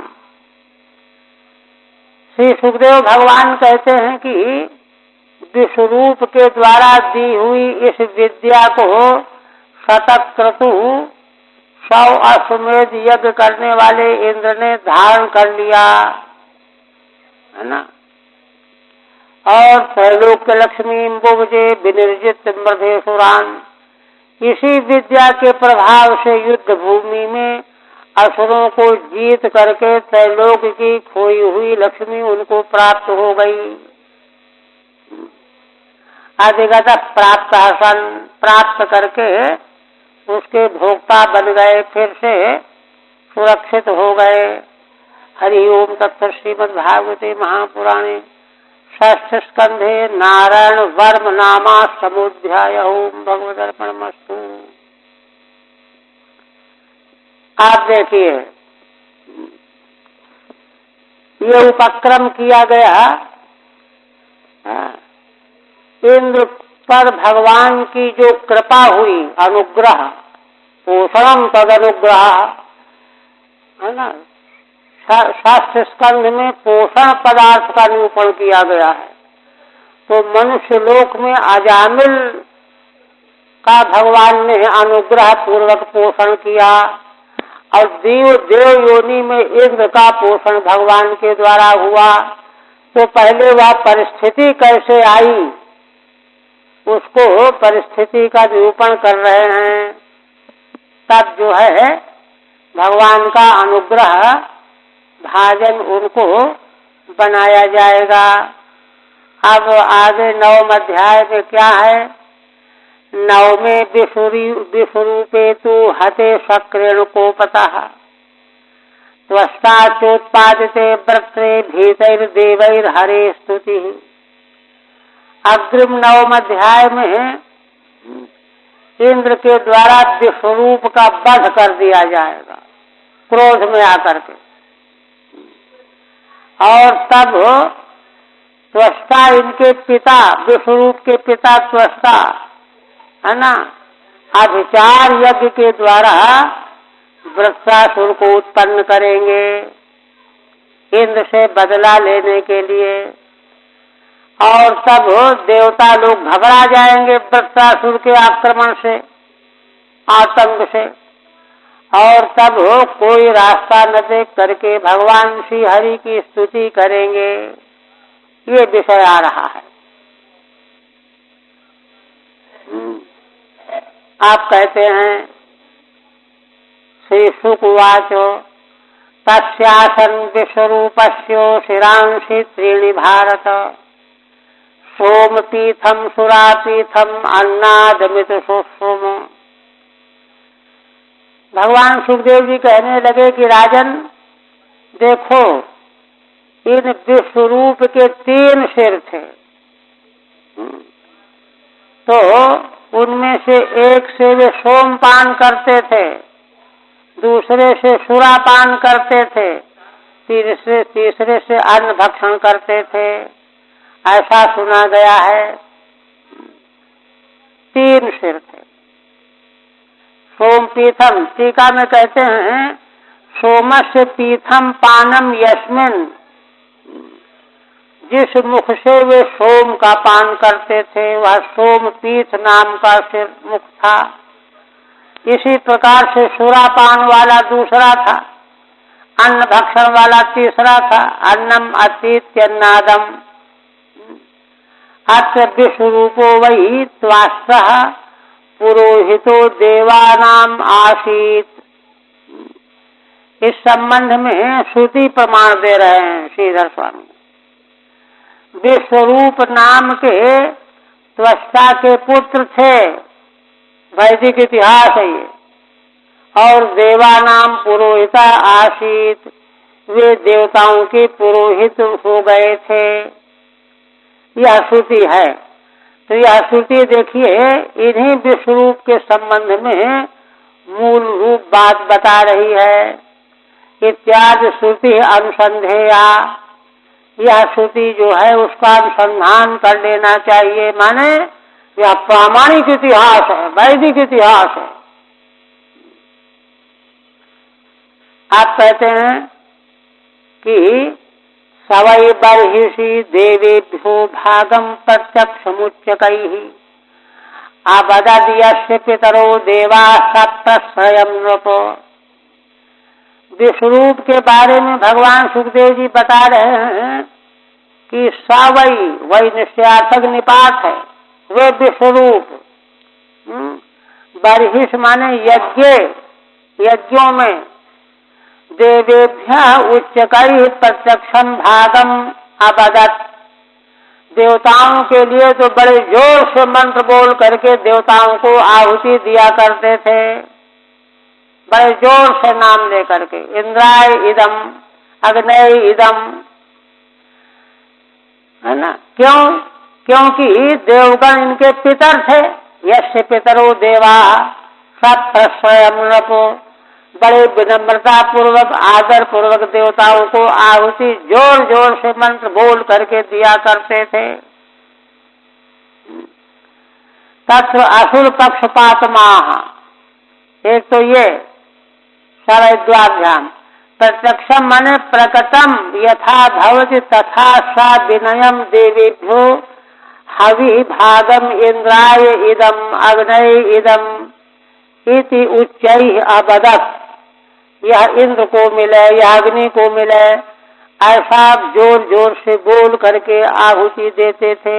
श्री सुखदेव भगवान कहते हैं कि विश्वरूप के द्वारा दी हुई इस विद्या को शतक्रतु 100 अश्वमेध यज्ञ करने वाले इंद्र ने धारण कर लिया, है ना। और त्रैलोक्य लक्ष्मी बुभुजे विनिर्जित मृधेसुरान्। इसी विद्या के प्रभाव से युद्ध भूमि में असुरों को जीत करके त्रैलोक की खोई हुई लक्ष्मी उनको प्राप्त हो गई। अधिगत प्राप्त सन, प्राप्त करके उसके भोक्ता बन गए, फिर से सुरक्षित हो गए। हरि ओम तत्सत। श्रीमद्भागवते महापुराणे षष्ठ स्कंधे नारायण वर्म नामा समुध्याय। ओम भगवदर्पणमस्तु। आप देखिए, ये उपक्रम किया गया इंद्र पर भगवान की जो कृपा हुई, अनुग्रह, पोषणम तद अनुग्रह, है ना। शास्त्र स्कंध में पोषण पदार्थ का निरूपण किया गया है। तो मनुष्य लोक में अजामिल का भगवान ने अनुग्रह पूर्वक पोषण किया और देव योनि में इंद्र का पोषण भगवान के द्वारा हुआ। तो पहले वह परिस्थिति कैसे आई, उसको परिस्थिति का निरूपण कर रहे हैं। तब जो है भगवान का अनुग्रह भाजन उनको बनाया जाएगा। अब आगे 9वें अध्याय में क्या है। 9वें विश्वरूपे तु हते शक्रेण कोपतः त्वष्टा चोत्पादिते व्रत्रे भीतैर्देवैर्हरे स्तुति। अग्रिम 9वें अध्याय में इंद्र के द्वारा विश्वरूप का वध कर दिया जाएगा क्रोध में आकर के। और तब त्वष्टा, इनके पिता, विश्वरूप के पिता त्वष्टा, है ना, अभिचार यज्ञ के द्वारा वृत्रासुर को उत्पन्न करेंगे इंद्र से बदला लेने के लिए। और तब देवता लोग घबरा जाएंगे वृत्रासुर के आक्रमण से, आतंक से। और तब कोई रास्ता न देख करके भगवान श्री हरि की स्तुति करेंगे। ये विषय आ रहा है। आप कहते हैं श्री शुकवाचो तस्यासन विश्वरूपस्यो शिरांसि त्रीणि भारत सोमपीठम सुरापीठम अन्नादमित सुषुम। भगवान सुखदेव जी कहने लगे कि राजन देखो, इन विश्वरूप के 3 सिर थे। तो उनमें से एक से वे सोमपान करते थे, दूसरे से सुरापान करते थे, तीसरे से अन्न भक्षण करते थे, ऐसा सुना गया है। 3 सिर थे। सोम पीठम, टीका में कहते हैं सोमस्य पीठम पानम यस्मिन, जिस मुख से वे सोम का पान करते थे वह सोम पीठ नाम का सिर मुख था। इसी प्रकार से सुरापान वाला दूसरा था, अन्न भक्षण वाला तीसरा था, अन्नम अतीत्यन्नादम। अत्र विश्वरूपो वही त्वास्तः पुरोहितो देवानाम आसीत। इस संबंध में श्रुति प्रमाण दे रहे हैं श्रीधर स्वामी। विश्वरूप नाम के त्वष्टा के पुत्र थे, वैदिक इतिहास है ये। और देवानाम पुरोहिता आसीत, वे देवताओं के पुरोहित हो गए थे। यह श्रुति है। तो यह श्रुति देखिए इन्हीं विश्वरूप के संबंध में मूल रूप बात बता रही है। इत्यादि श्रुति अनुसंधेया, यह श्रुति जो है उसका अनुसंधान कर लेना चाहिए। माने यह प्रामाणिक इतिहास है, वैदिक इतिहास है। आप कहते हैं कि सवै बर्हिषि देवेभ्यो भागम प्रत्यक्षमुच्चकैः अवदद्यस्य पितरो देवा सप्तस्वयं नृप। विश्वरूप के बारे में भगवान सुखदेव जी बता रहे हैं कि सवै, वही निश्चयार्थक निपात है, वे विश्वरूप। बर्हिष माने यज्ञ, यज्ञों में, देवेभ्यः उच्चकैः प्रत्यक्षम भागम अवदत्, देवताओं के लिए तो बड़े जोर से मंत्र बोल करके देवताओं को आहुति दिया करते थे, बड़े जोर से नाम लेकर के, इंद्राय इदम, अग्नय इदम, है ना। क्यों? क्योंकि देवगण इनके पितर थे। यस्य पितरो देवा सप्तस्वयं नृप, बड़े विनम्रता पूर्वक, आदर पूर्वक देवताओं को आहुति जोर जोर से मंत्र बोल करके दिया करते थे। तत्र असुर पक्षपातमाः, एक तो ये सर्वद्वाभ्याम, प्रत्यक्षम माने प्रकटम यथा भवति तथा सा विनयम देवेभ्यो हवि भागम इंद्राय इदम अग्नय इदम इति उच्चैः अवदत्। यह इंद्र को मिले, यह अग्नि को मिले, ऐसा जोर जोर से बोल करके आहुति देते थे।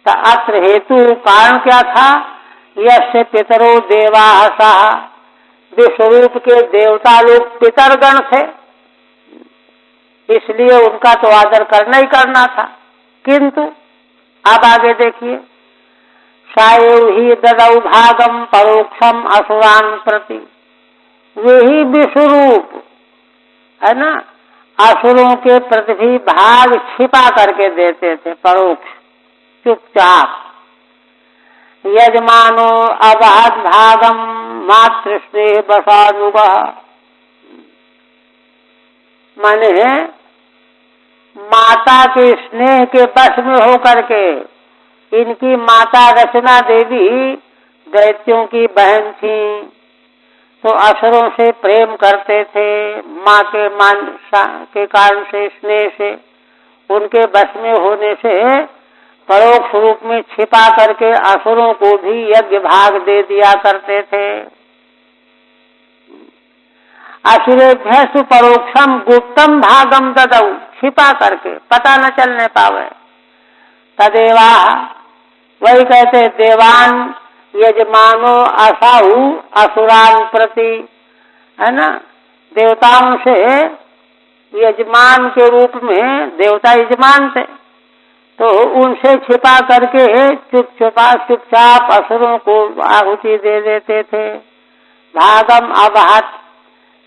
तो अत्र हेतु कारण क्या था? यस्य पितरो देवाः सः, विश्वरूप के देवता लोग पितरगण थे, इसलिए उनका तो आदर करना ही करना था। किंतु अब आगे देखिए, सायु ही ददौ भागम परोक्षम असुरान प्रति, वे ही विश्वरूप है ना, असुरों के प्रति भी भाग छिपा करके देते थे, परोक्ष, चुपचाप। यजमानो अवहद भागम मातृस्नेह बसानुगः, माने माता के स्नेह के बस में होकर के, इनकी माता रचना देवी दैत्यों की बहन थी, तो असुरों से प्रेम करते थे, माँ के मान के कारण से, स्नेह से, उनके बस में होने से परोक्ष रूप में छिपा करके असुरों को भी यज्ञ भाग दे दिया करते थे। असुरेभ्यस्तु परोक्षम गुप्तम भागम ददौ, छिपा करके, पता न चलने पावे। तदेवा, वही कहते देवान यजमानो असाहु असुरान प्रति, है ना, देवताओं से यजमान के रूप में, देवता यजमान थे, तो उनसे छिपा करके चुपचाप असुरों को आहुति दे देते थे। भागम अवहत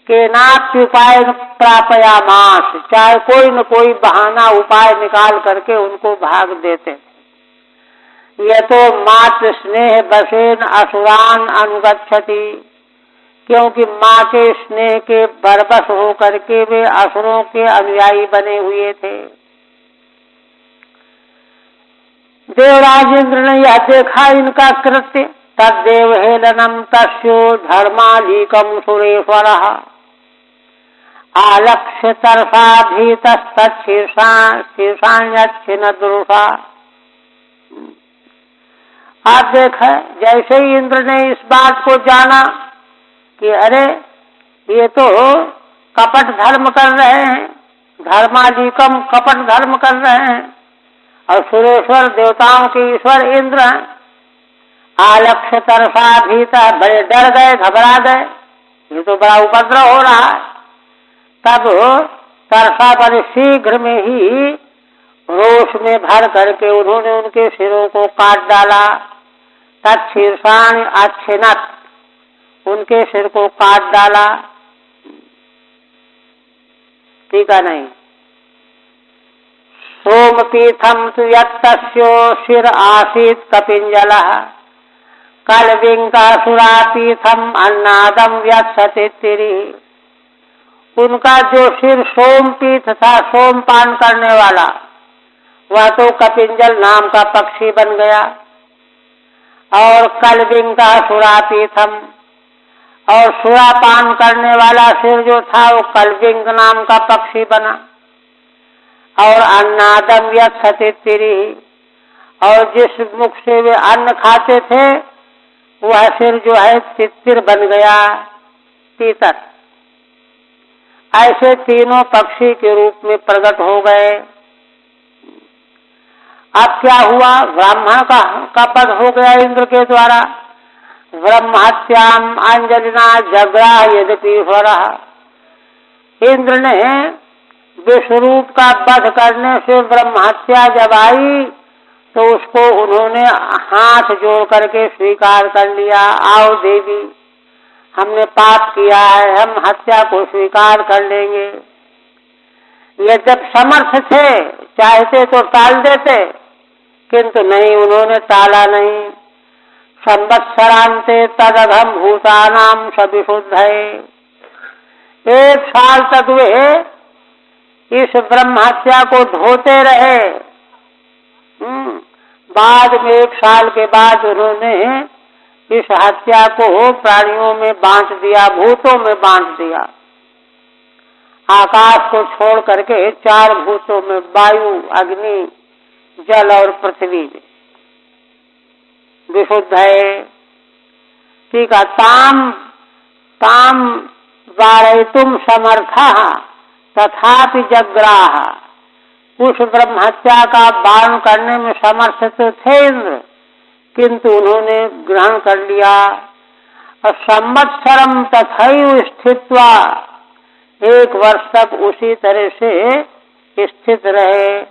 के नाप्युपाय प्रापयामास, चाहे कोई न कोई बहाना उपाय निकाल करके उनको भाग देते थे। यह तो मातृ स्नेह बसेन असुरान अनुगच्छति, क्योंकि माँ के स्नेह के बरबस हो करके वे असुरों के अनुयायी बने हुए थे। देवराज इंद्र ने यह देखा इनका कृत्य, तद्देव हेलनम तस्यो धर्मालीकम सुरेश्वरः आलक्ष्य तरसा भीतस्तच्छीर्षाण्यच्छिन्न दुरुषा। आप देखें, जैसे ही इंद्र ने इस बात को जाना कि अरे ये तो कपट धर्म कर रहे हैं, धर्माधिकम कपट धर्म कर रहे हैं, और सुरेश्वर देवताओं के ईश्वर इंद्र हैं। आलक्ष्य तरसा भीता, बड़े डर गए, घबरा गए, ये तो बड़ा उपद्रव हो रहा है। तब तरसा बड़े शीघ्र में ही रोष में भर करके उन्होंने उनके सिरों को काट डाला। तत्शीर्षाण अच्छिन्नत, उनके सिर को काट डाला। ठीक है नहीं। सोमपीठम तु यत्तस्यो शिर आसीत कपिंजलः कलविंकासुरापीठम अन्नादम व्यत्सति तिरि उनका जो सिर सोमपीठ था, सोमपान करने वाला, वह तो कपिंजल नाम का पक्षी बन गया। और कलबिंगा सुरापीठम, और सुरापान करने वाला सिर जो था वो कलबिंग नाम का पक्षी बना। और अन्नादम यक्षतिरी, और जिस मुख से वे अन्न खाते थे वह सिर जो है तितिर बन गया, तीतर। ऐसे तीनों पक्षी के रूप में प्रकट हो गए। अब क्या हुआ, ब्राह्मण का पद हो गया इंद्र के द्वारा। ब्रह्महत्याम अंजलिना जग्राह यद्यपि हो रहा। इंद्र ने विश्वरूप का वध करने से ब्रह्महत्या जब आई तो उसको उन्होंने हाथ जोड़ करके स्वीकार कर लिया। आओ देवी, हमने पाप किया है, हम हत्या को स्वीकार कर लेंगे। ये जब समर्थ थे, चाहते तो टाल देते, किंतु नहीं, उन्होंने टाला नहीं। संवत्सरांते तदघम भूतानाम सविशुद्ध है। 1 साल तक वे इस ब्रह्महत्या को ढोते रहे। बाद में 1 साल के बाद उन्होंने इस हत्या को प्राणियों में बांट दिया, भूतों में बांट दिया। आकाश को छोड़ करके 4 भूतों में, वायु, अग्नि, जल और पृथ्वी में विशुद्ध है। ठीक है। ताम ताम वारयितुम समर्था तथापि जग्राह। उस ब्रह्महत्या का बारण करने में समर्थ तो थे इंद्र, किंतु उन्होंने ग्रहण कर लिया। और संवत्सरम तथैव स्थित्वा, 1 वर्ष तक उसी तरह से स्थित रहे।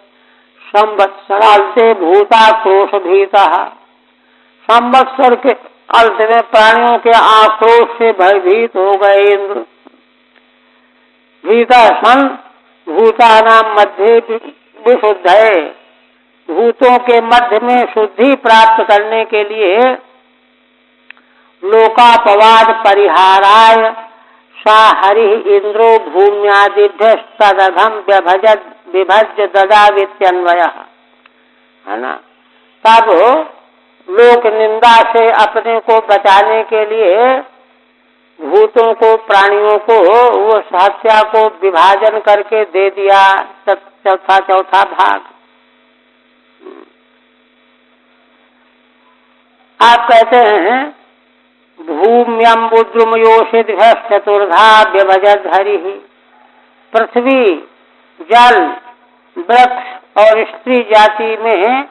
संवत्सरांते भूता क्रोश भीता। संवत्सर के अंत में प्राणियों के आक्रोश से भयभीत हो गए इंद्र। भीता सन भूतानाम मध्य विशुद्ध है। भूतों के मध्य में शुद्धि प्राप्त करने के लिए लोकापवाद परिहाराय सा हरि इंद्रो भूम्यादिभ्य तदघम विभज्य ददावित्यन्वय, है ना। तब लोक निंदा से अपने को बचाने के लिए भूतों को, प्राणियों को वो हत्या को विभाजन करके दे दिया, चौथा भाग। आप कहते हैं भूम्यम बुद्रुमयोषित चतुर्धा व्यभजत हरि। पृथ्वी, जल, वृक्ष और स्त्री जाति में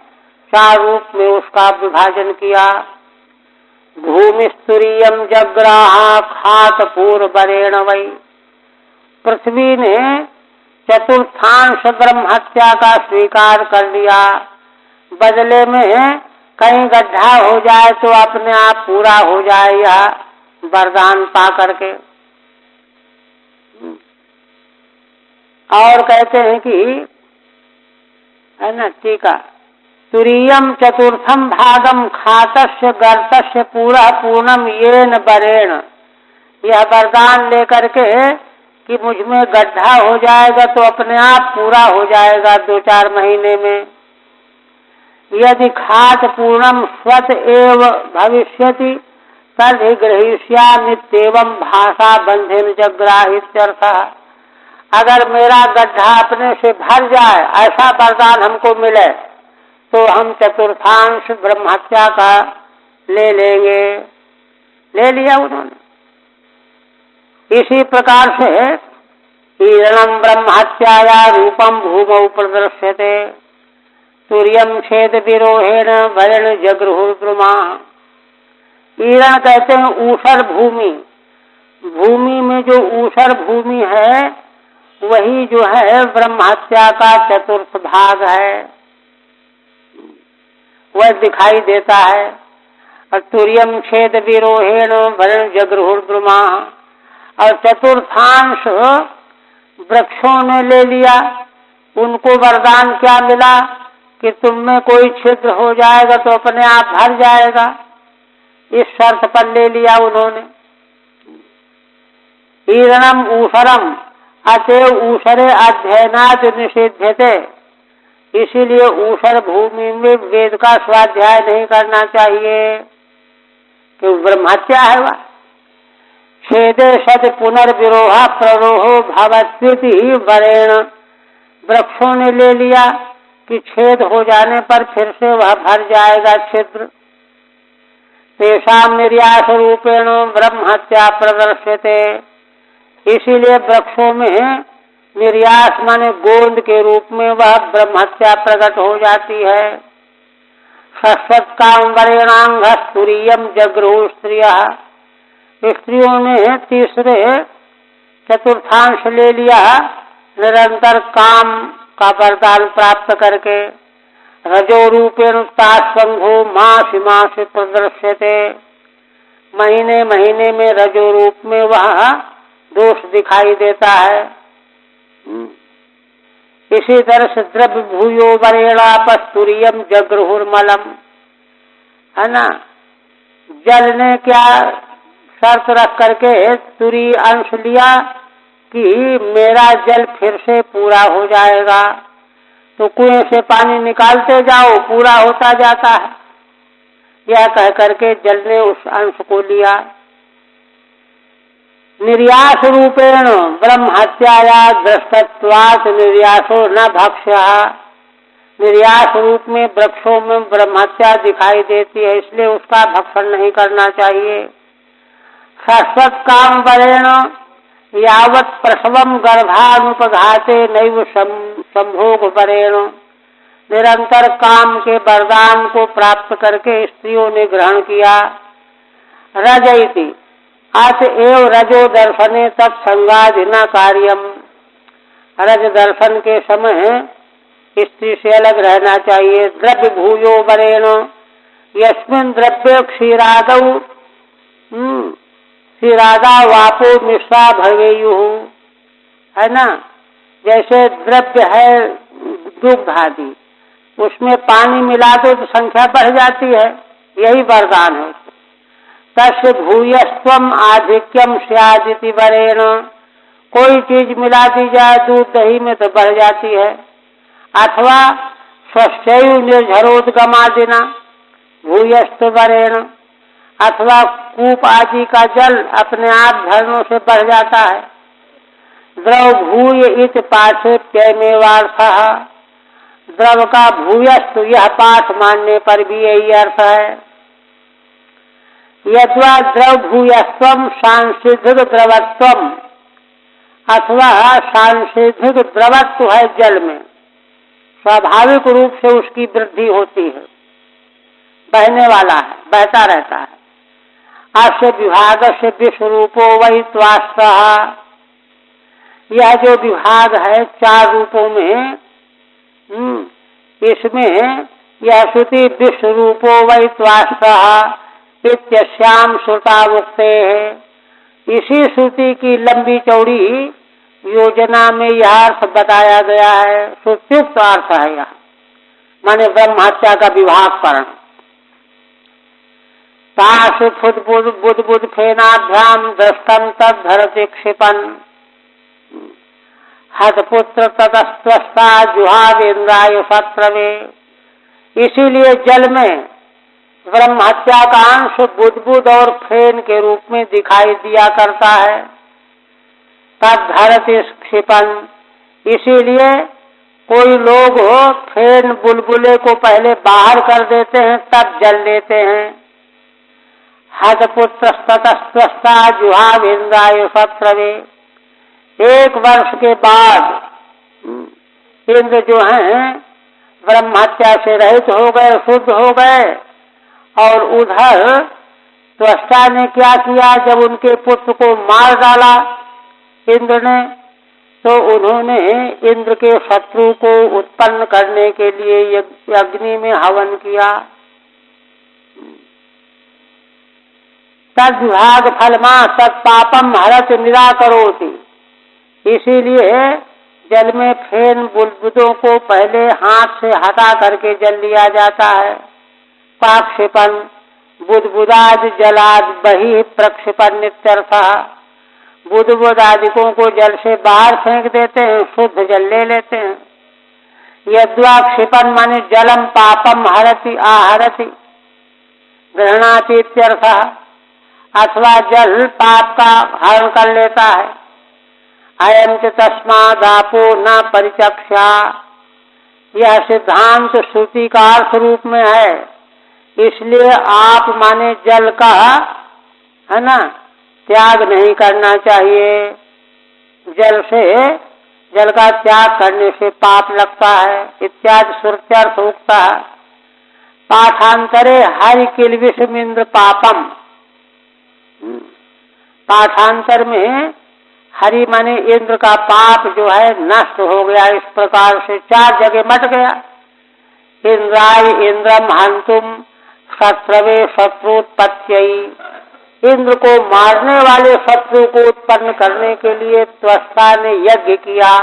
4 रूप में उसका विभाजन किया। भूमिस्तुरीयम जग्राह खात पूर्वरेण वै। पृथ्वी ने चतुर्थांश ब्रह्महत्या का स्वीकार कर लिया। बदले में कहीं गड्ढा हो जाए तो अपने आप पूरा हो जाए, यह वरदान पा करके। और कहते हैं कि, है ना, टीका, तुरीयम चतुर्थम भागम खातस्य गर्तस्य पूरा पूर्णम येन बरेण। यह वरदान लेकर के कि मुझ में गड्ढा हो जाएगा तो अपने आप पूरा हो जाएगा 2-4 महीने में। यदि खात पूर्णम स्वत एव भविष्यति तदि ग्रहीष्यामित्येवं भाषा बंधेन जग्राहित्यर्थः। अगर मेरा गड्ढा अपने से भर जाए, ऐसा वरदान हमको मिले, तो हम चतुर्थांश ब्रह्महत्या का ले लेंगे। ले लिया उन्होंने। इसी प्रकार से ईरणम ब्रह्महत्याया रूपम भूमौ प्रदर्श्यते तुर्यम छेद विरोहेण वरण जगृहुर्द्रुमा। ईरण कहते हैं ऊसर भूमि। भूमि में जो ऊसर भूमि है वही जो है ब्रह्महत्या का चतुर्थ भाग है, वह दिखाई देता है। और तुर्यम छेद विरोहेण वरण जगृहुर्द्रुमा। और चतुर्थांश वृक्षों ने ले लिया। उनको वरदान क्या मिला कि तुम में कोई छिद्र हो जाएगा तो अपने आप भर जाएगा। इस शर्त पर ले लिया उन्होंने। ईरणम ऊसरम अतएव ऊषरे अध्ययनाद निषिध्यते, इसीलिए ऊषर भूमि में वेद का स्वाध्याय नहीं करना चाहिए, कि ब्रह्महत्या है वह। छेदे सद पुनर्विरोहा प्ररोहो भवत्विति वरेण, वृक्षों ने ले लिया कि छेद हो जाने पर फिर से वह भर जाएगा छिद्र। तेषाम निर्यास रूपेण ब्रह्महत्या प्रदर्श्यते, इसीलिए वृक्षों में निर्यास माने गोंद के रूप में वह ब्रह्महत्या प्रकट हो जाती है। षट्कांवरेणांग तुरीयम जगृहु स्त्रियः, स्त्रियों ने तीसरे चतुर्थांश ले लिया निरंतर काम का वरदान प्राप्त करके। रजो रूपेण तास्वंघो मासी मासी प्रदर्श्यते, महीने महीने में रजो रूप में वह दोष दिखाई देता है। इसी तरह से द्रव्य भूयो वरेणापस्तुरियम जगृहुर्मलम, है ना। जल ने क्या शर्त रख करके तुरी अंश लिया कि मेरा जल फिर से पूरा हो जाएगा, तो कुएं से पानी निकालते जाओ पूरा होता जाता है। यह कह करके जल ने उस अंश को लिया। निर्यास रूपेण ब्रह्महत्याया दृष्टत्वात् निर्यासो न भक्ष्यः, निर्यास रूप में वृक्षों में ब्रह्महत्या दिखाई देती है, इसलिए उसका भक्षण नहीं करना चाहिए। शाश्वत काम बलेन यावत् प्रसवम गर्भानुपघाते नैव संभोग बरेण, निरंतर काम के वरदान को प्राप्त करके स्त्रियों ने ग्रहण किया। रजयति अतएव रजो दर्शने तत्संगादिना कार्यम, रज दर्शन के समय स्त्री से अलग रहना चाहिए। द्रव्य भूयो बरेण यस्मिन् द्रव्ये क्षीरादौ क्षीरादा वापो मिश्रा भवेयु, है ना। जैसे द्रव्य है दुग्ध आदि, उसमें पानी मिला दो तो संख्या बढ़ जाती है, यही वरदान है। तस्य भूयस्त्वम आधिक्यम स्यादिति वरेण, कोई चीज मिला दी जाए दूध दही में तो बढ़ जाती है। अथवा स्वस्यैव निर्झरोद्गमादिना भूयस्त वरेण, अथवा कूप आदि का जल अपने आप झरनों से बढ़ जाता है। द्रव भूय इत पाठेप्यमेवार्थः, द्रव का भूयस्त यह पाठ मानने पर भी यही अर्थ है। यद्वा द्रव भूयस्त्वम सांसिधिक द्रवत्वम, अथवा सांसिधिक द्रवत्व है जल में, स्वाभाविक रूप से उसकी वृद्धि होती है, बहने वाला है, बहता रहता है। अस्य विभाग से विश्वरूपो वही त्वास्त्रः, यह जो विभाग है चार रूपों में, इसमें यह श्रुति विश्वरूपो वही त्वास्त्रः इत्यस्याम श्रुतावुक्ते है। इसी श्रुति की लंबी चौड़ी योजना में यह अर्थ बताया गया है। श्रुत्युक्त अर्थ है यह, माने ब्रह्महत्या का विभाग करण। तासु बुद्ध फेनाभ्याम दृष्टम तद धरति क्षिपन, हतपुत्र ततस्त्वस्ता जुहावेन्द्राय सत्रवे, इसीलिए जल में ब्रह्महत्या का अंश बुद्ध और फेन के रूप में दिखाई दिया करता है। तद धरति क्षिपन, इसीलिए कोई लोग फेन बुलबुले को पहले बाहर कर देते हैं तब जल लेते हैं। हतपुत्र ततस्त्वस्ता जुहावेन्द्राय सत्रवे, एक वर्ष के बाद इंद्र जो हैं ब्रह्महत्या से रहित हो गए, शुद्ध हो गए। और उधर त्वष्टा ने क्या किया, जब उनके पुत्र को मार डाला इंद्र ने, तो उन्होंने इंद्र के शत्रु को उत्पन्न करने के लिए अग्नि में हवन किया। तद विभाग फलमा तत्पापम हरत निराकरोति, इसीलिए जल में फेन बुलबुलों को पहले हाथ से हटा करके जल लिया जाता है। पाक्षेपन बुदबुदाद जलाद बहि प्रक्षेपण नित्यर्थः, बुध बुध आदिकों को जल से बाहर फेंक देते हैं, शुद्ध जल ले लेते हैं। यद्वा क्षिपन माने जलम पापम हरति आहरति ग्रहणाति इत्यर्थः, अथवा जल पाप का हरण कर लेता है। अयम च तस्मादापो न परिचक्षा, यह सिद्धांत श्रुति का अर्थ रूप में है। इसलिए आप माने जल का, है ना, त्याग नहीं करना चाहिए। जल का त्याग करने से पाप लगता है इत्यादि श्रुत्यर्थ उक्ता है। पाठांतरे हरि किल्बिषमिंद्र पापम, पाठांतर में हरि माने इंद्र का पाप जो है नष्ट हो गया। इस प्रकार से 4 जगह मट गया। इंद्राय इंद्रम हंतुम शत्रवे शत्रुत्पत्त्यई, इंद्र को मारने वाले शत्रु को उत्पन्न करने के लिए त्वष्टा ने यज्ञ किया।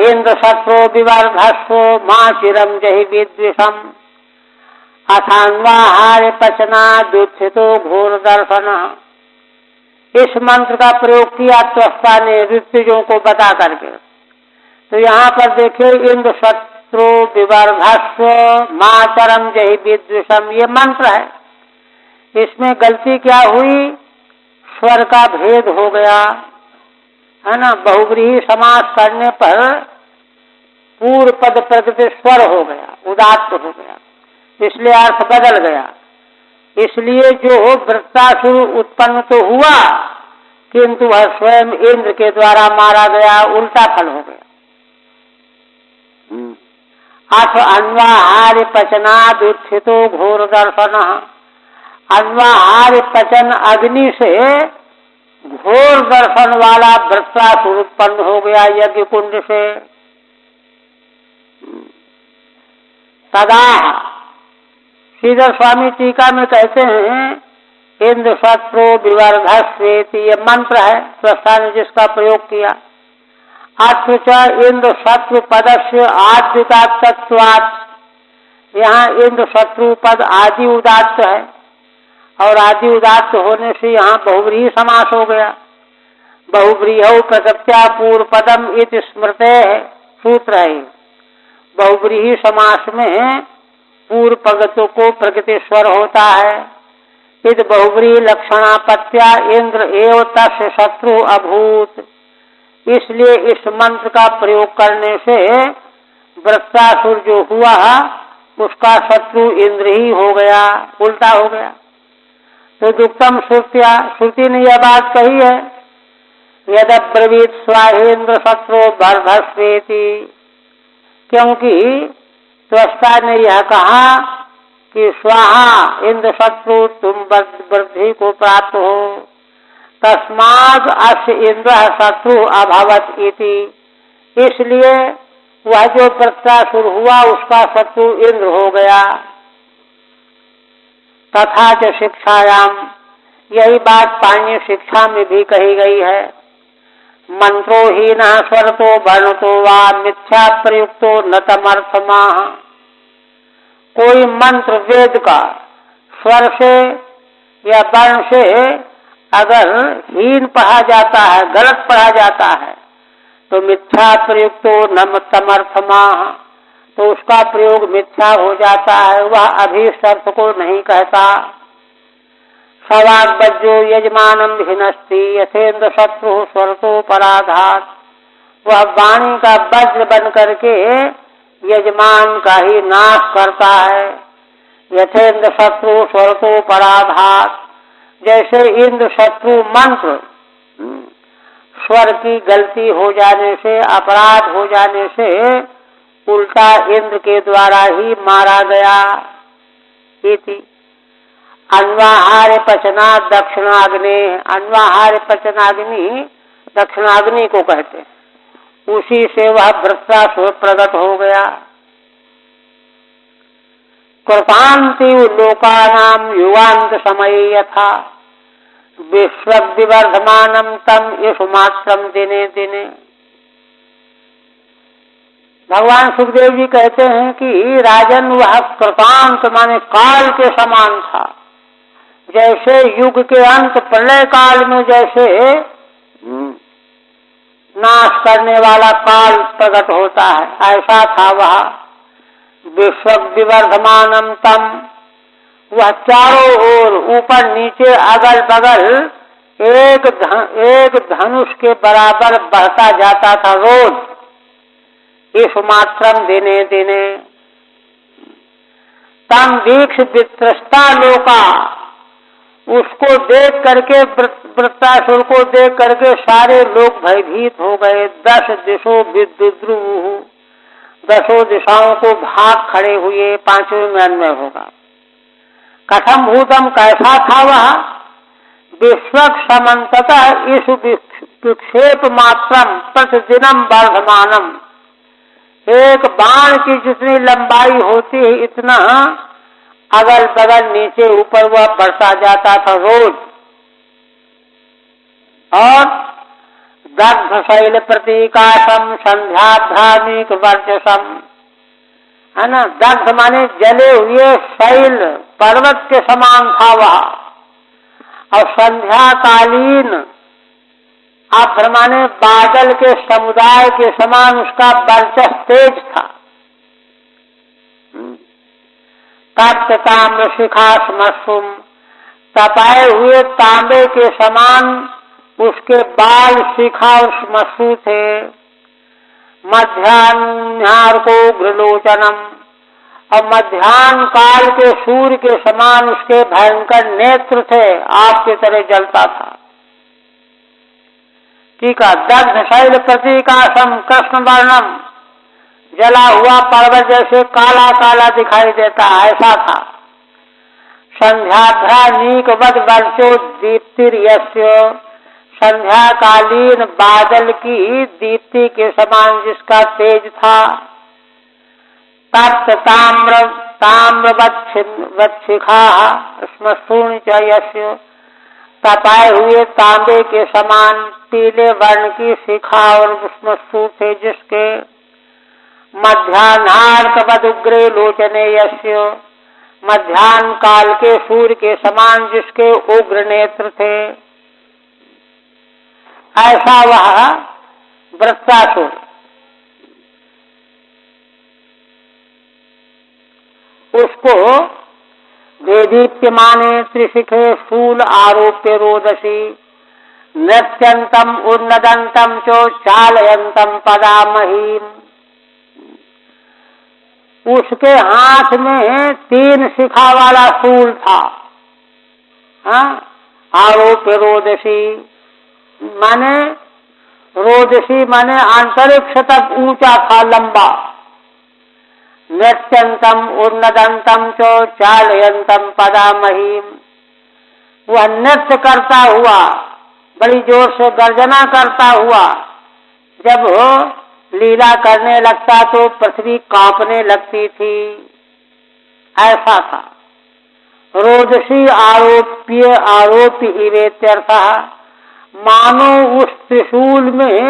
इंद्र शत्रु विवर्धस्व मां चिरम जहि विद्विषम अथान्वाहार पचना दुथितो घोर दर्शन। इस मंत्र का प्रयोग किया त्वष्टा ने ऋतुजों को बता करके। तो यहाँ पर देखिए, इंद्र शत्रु विवर्धस्व मातरम जहि विद्विषम, ये मंत्र है। इसमें गलती क्या हुई, स्वर का भेद हो गया, है ना। बहुव्रीहि समास करने पर पूर्व पद प्रकृति स्वर हो गया, उदात्त हो गया, इसलिए अर्थ बदल गया। इसलिए जो वृत्तासुर उत्पन्न तो हुआ, किंतु वह स्वयं इंद्र के द्वारा मारा गया, उल्टा फल हो गया। अथ अन्वाहार्य पचनाद उत्थितो घोर दर्शन, अन्वाहार्य पचन अग्नि से घोर दर्शन वाला वृत्तासुर उत्पन्न हो गया यज्ञ कुंड से। तदा श्रीधर स्वामी टीका में कहते हैं, इंद्र शत्रु विवर्धस्वेति, ये मंत्र है त्वष्टा ने जिसका प्रयोग किया। अत्र च इंद्र शत्रु पदस्य आद्युदात्तत्वात्, यहाँ इंद्र शत्रु पद आदि उदात्त है और आदि उदात्त होने से यहाँ बहुव्रीहि समास हो गया। बहुव्रीहौ प्रकृत्या पूर्व पदम इति स्मृते है, सूत्र है। बहुव्रीहि समास में पूर्व पद को प्रकृति स्वर होता है। इद बहुव्रीहि लक्षणापत्या इंद्र एव तस्य शत्रु अभूत, इसलिए इस मंत्र का प्रयोग करने से वृत्तासुर जो हुआ उसका शत्रु इंद्र ही हो गया, उल्टा हो गया। तो दुक्तम श्रुत्या, श्रुति ने यह बात कही है, यदब्रवीत स्वाहेन्द्र शत्रु वर्धस्वेति, क्योंकि त्वष्टा ने यह कहा कि स्वाहा इंद्र शत्रु तुम वृद्धि को प्राप्त हो, तस्माद अस्य इंद्र शत्रु अभवत इति, इसलिए वह जो वृत्तासुर हुआ उसका शत्रु इंद्र हो गया। तथा च शिक्षायाम, यही बात पाणिनीय शिक्षा में भी कही गई है। मंत्रो हीन स्वरतो वर्णतो वा मिथ्या प्रयुक्तो न तमर्थमाह, कोई मंत्र वेद का स्वर से या वर्ण से अगर हीन पढ़ा जाता है, गलत पढ़ा जाता है, तो मिथ्या प्रयुक्तो न तमर्थमाह, तो उसका प्रयोग मिथ्या हो जाता है, वह अभीष्ट अर्थ को नहीं कहता। सवाग बज्जो यजमानम भिनस्ति यथेन्द्र शत्रु स्वरतो पराधात, वह वाणी का वज्र बन करके यजमान का ही नाश करता है। यथेन्द्र शत्रु स्वरतो पराधात, जैसे इंद्र शत्रु मंत्र स्वर की गलती हो जाने से, अपराध हो जाने से उल्टा इंद्र के द्वारा ही मारा गया। इति अन्वाहार्य पचना दक्षिणाग्नि, अन्वाहार्य पचनाग्नि दक्षिणाग्नि को कहते हैं, उसी से वह वृत्तासुर प्रकट हो गया। कृतांति लोकानाम युगांत समय यथा विश्व विवर्धमानम तम यशु मात्रम दिने दिने। भगवान सुखदेव जी कहते हैं कि राजन वह कृतांत माने काल के समान था, जैसे युग के अंत प्रलय काल में जैसे नाश करने वाला काल प्रकट होता है, ऐसा था वह। विश्व विवर्धमानम तम, वह चारों ओर ऊपर नीचे अगल बगल एक धनुष के बराबर बढ़ता जाता था रोज, इस मात्रम दिने दिने। तम दीक्ष वित्रस्ता लोका, उसको देख करके, वृत्तासुर को देख करके सारे लोग भयभीत हो गए। 10 दिशों विद्रुवुः, 10 दिशाओं को भाग खड़े हुए। 5वें में अन्वय होगा। कथम भूतम, कैसा था वह? विश्वक समन्ततः इस विक्षेप मात्रम प्रतिदिनम वर्धमानम, एक बाण की जितनी लंबाई होती है इतना अगल बगल नीचे ऊपर वह बढ़ता जाता था रोज। और दग्ध शैल प्रतीकाशम संध्याध्यात्मिक वर्चसम, है ना। दग्ध माने जले हुए शैल पर्वत के समान था वह, और संध्याकालीन आभ्र माने बादल के समुदाय के समान उसका वर्चस तेज था। तप्त ताम्र शिखा स्मश्रुम, तपाए हुए तांबे के समान उसके बाल शिखा और श्मश्रु थे। मध्याह्नार को गृलोचनम, और मध्याह्न काल के सूर्य के समान उसके भयंकर नेत्र थे, आग की तरह जलता था। ठीक है। दग्ध शैल प्रतीकाशम कृष्ण वर्णम, जला हुआ पर्वत जैसे काला काला दिखाई देता, ऐसा था। संध्याध्रा नीक वद वर्चो दीप्तिर्यस्य, संध्याकालीन बादल की दीप्ति के समान जिसका तेज था। तप्त ताम्रवच्छिखा श्मश्रूणि च यस्य, तपाए हुए तांबे के समान पीले वर्ण की शिखा और श्मश्रु थे जिसके। मध्याह्नार्कवद उग्रे लोचने यस्य, मध्याह्न काल के सूर्य के समान जिसके उग्र नेत्र थे, ऐसा वह वृत्तासुर। उसको देदीप्यमाने त्रिशिखे शूल आरोप्य रोदसी, नृत्यंतम उन्नदंतम चो चालयंतम पदामहीम, उसके हाथ में 3 शिखा वाला शूल था। आरोप्य रोदसी माने, रोदसी माने अंतरिक्ष तक ऊंचा था, लंबा। नृत्यंतम उन्नदंतम चो चालयंतम पदामहीम, वह नृत्य करता हुआ, बड़ी जोर से गर्जना करता हुआ जब लीला करने लगता तो पृथ्वी कांपने लगती थी, ऐसा था। रोदसी आरोप्य आरोप्य इवेत्यर्थः, मानो उस त्रिशूल में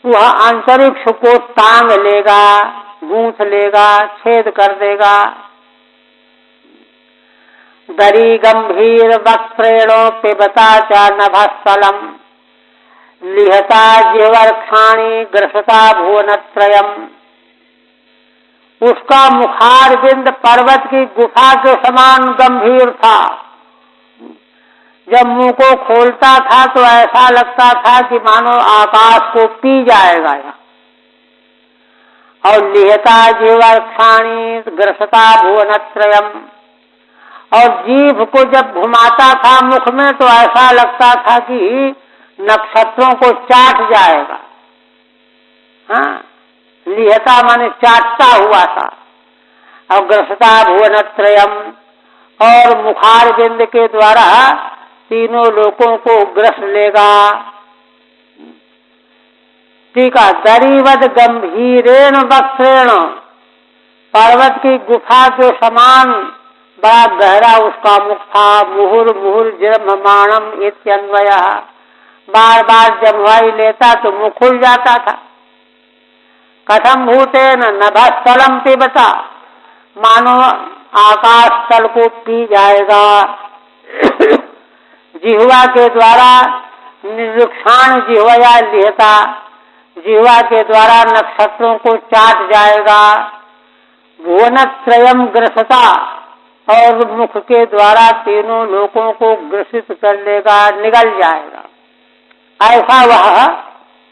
वह अंतरिक्ष को तांग लेगा, गूंथ लेगा, छेद कर देगा। दरी गंभीर वक्त्रेणो पिबता च नभस्थलम, लिहता जिह्वर्क्षाणि ग्रसता भुवनत्रयम्, उसका मुखार बिंद पर्वत की गुफा के समान गंभीर था। जब मुंह को खोलता था तो ऐसा लगता था कि मानो आकाश को पी जाएगा। और लिहता जिह्वर्क्षाणि ग्रसता भुवनत्रयम्, और जीभ को जब घुमाता था मुख में तो ऐसा लगता था कि नक्षत्रों को चाट जाएगा। लिहता माने चाटता हुआ था। और ग्रसता भुवनत्रयम्, और मुखार बिंद के द्वारा तीनों लोकों को ग्रस लेगा। ठीक है। दरीवद गंभीरेण वक्त्रेण, पर्वत की गुफा के समान बड़ा गहरा उसका मुख था। मुहुर मुहुर जृम्भमाणम इत्यन्वयः, बार बार जब वायु लेता तो मुख खुल जाता था। कथम भूतेन नभस्थलम पिबता, मानो आकाश तल को पी जाएगा। जिह्वा के द्वारा निरीक्षण जिह्वया लिहता, जिह्वा के द्वारा नक्षत्रों को चाट जाएगा। भुवनत्रयम् ग्रसता, और मुख के द्वारा तीनों लोकों को ग्रसित कर लेगा, निगल जाएगा, ऐसा वह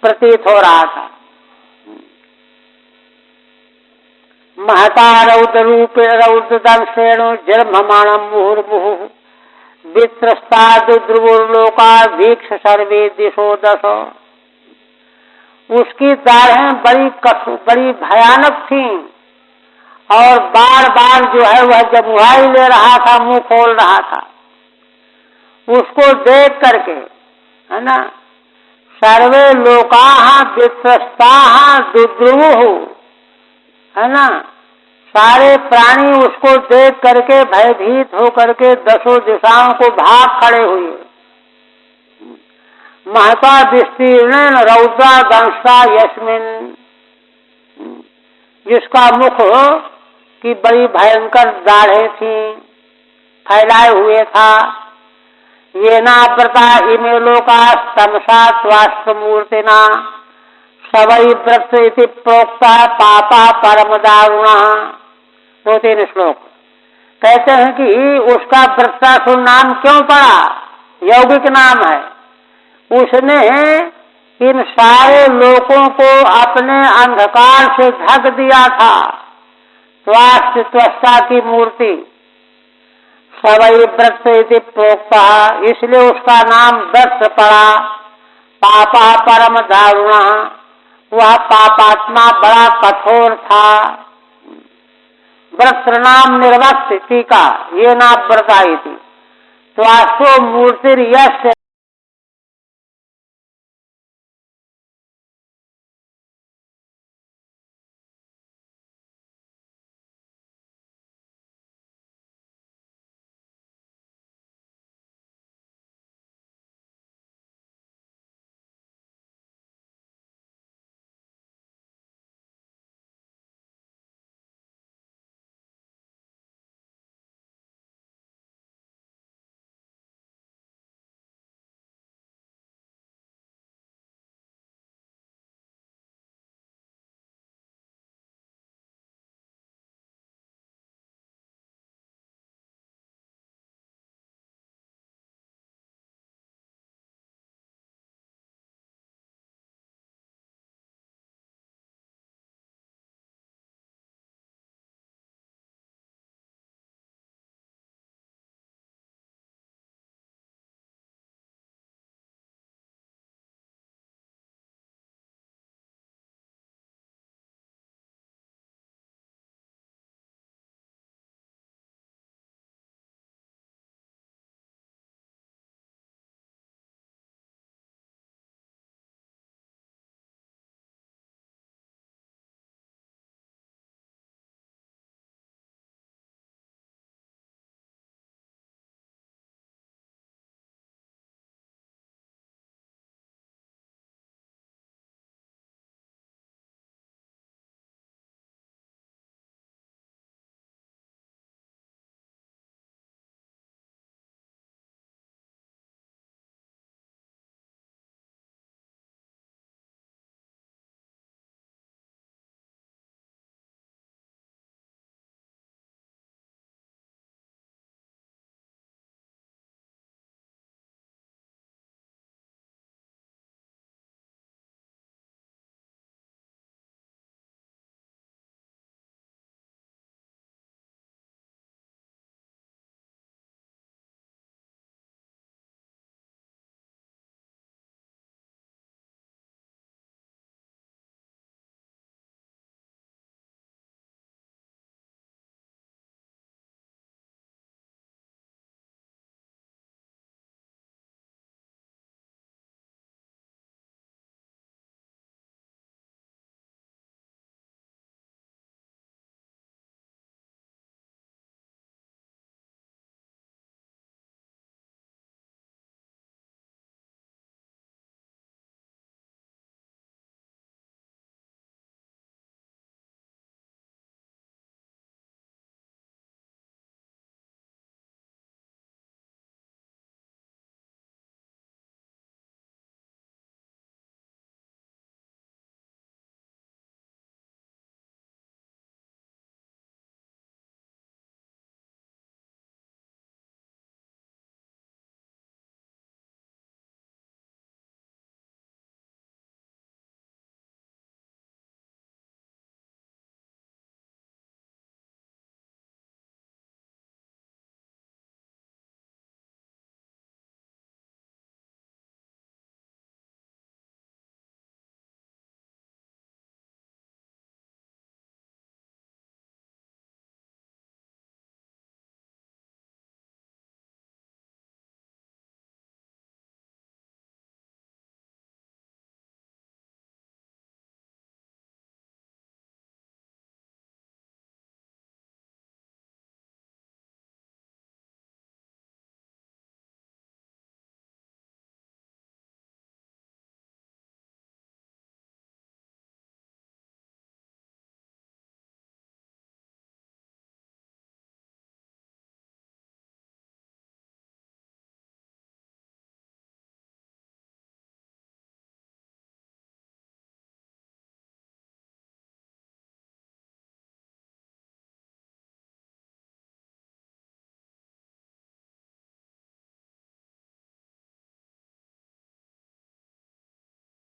प्रतीत हो रहा था। महता रौद्र रूप रौद्रदंशेण जर्ममाणम मुहुर्मुहुः वित्रस्ताद ध्रुवोर्लोका वीक्ष सर्वे दिशो दश। उसकी दाढ़ें बड़ी भयानक थी, और बार बार जो है वह जब मुहाई ले रहा था, मुंह खोल रहा था, उसको देख करके, है ना, सर्वे लोकाः वित्रस्ताः दुद्रुवुः, है ना, सारे प्राणी उसको देख करके भयभीत हो करके दसों दिशाओं को भाग खड़े हुए। महता विस्तीर्णेन रौद्रा दंशा यस्मिन्, जिसका मुख की बड़ी भयंकर दाढ़ें थी, फैलाए हुए था। ये नाव्रता इमे लोका तमसा त्वाष्टमूर्तिना सवै व्रत इति प्रोक्ता पापा परम दारुणा। 2-3 श्लोक कहते हैं कि उसका वृत्रासुर नाम क्यों पड़ा, यौगिक नाम है। उसने इन सारे लोकों को अपने अंधकार से ढक दिया था। त्वष्टा की मूर्ति, सवै व्रत इति प्रोक्ता, इसलिए उसका नाम व्रत पड़ा। पापा परम दारुणा, वह पापात्मा बड़ा कठोर था। व्रत नाम निर्वक्त टीका, ये नाम व्रता इति। त्वाष्टो मूर्तिर्यस्य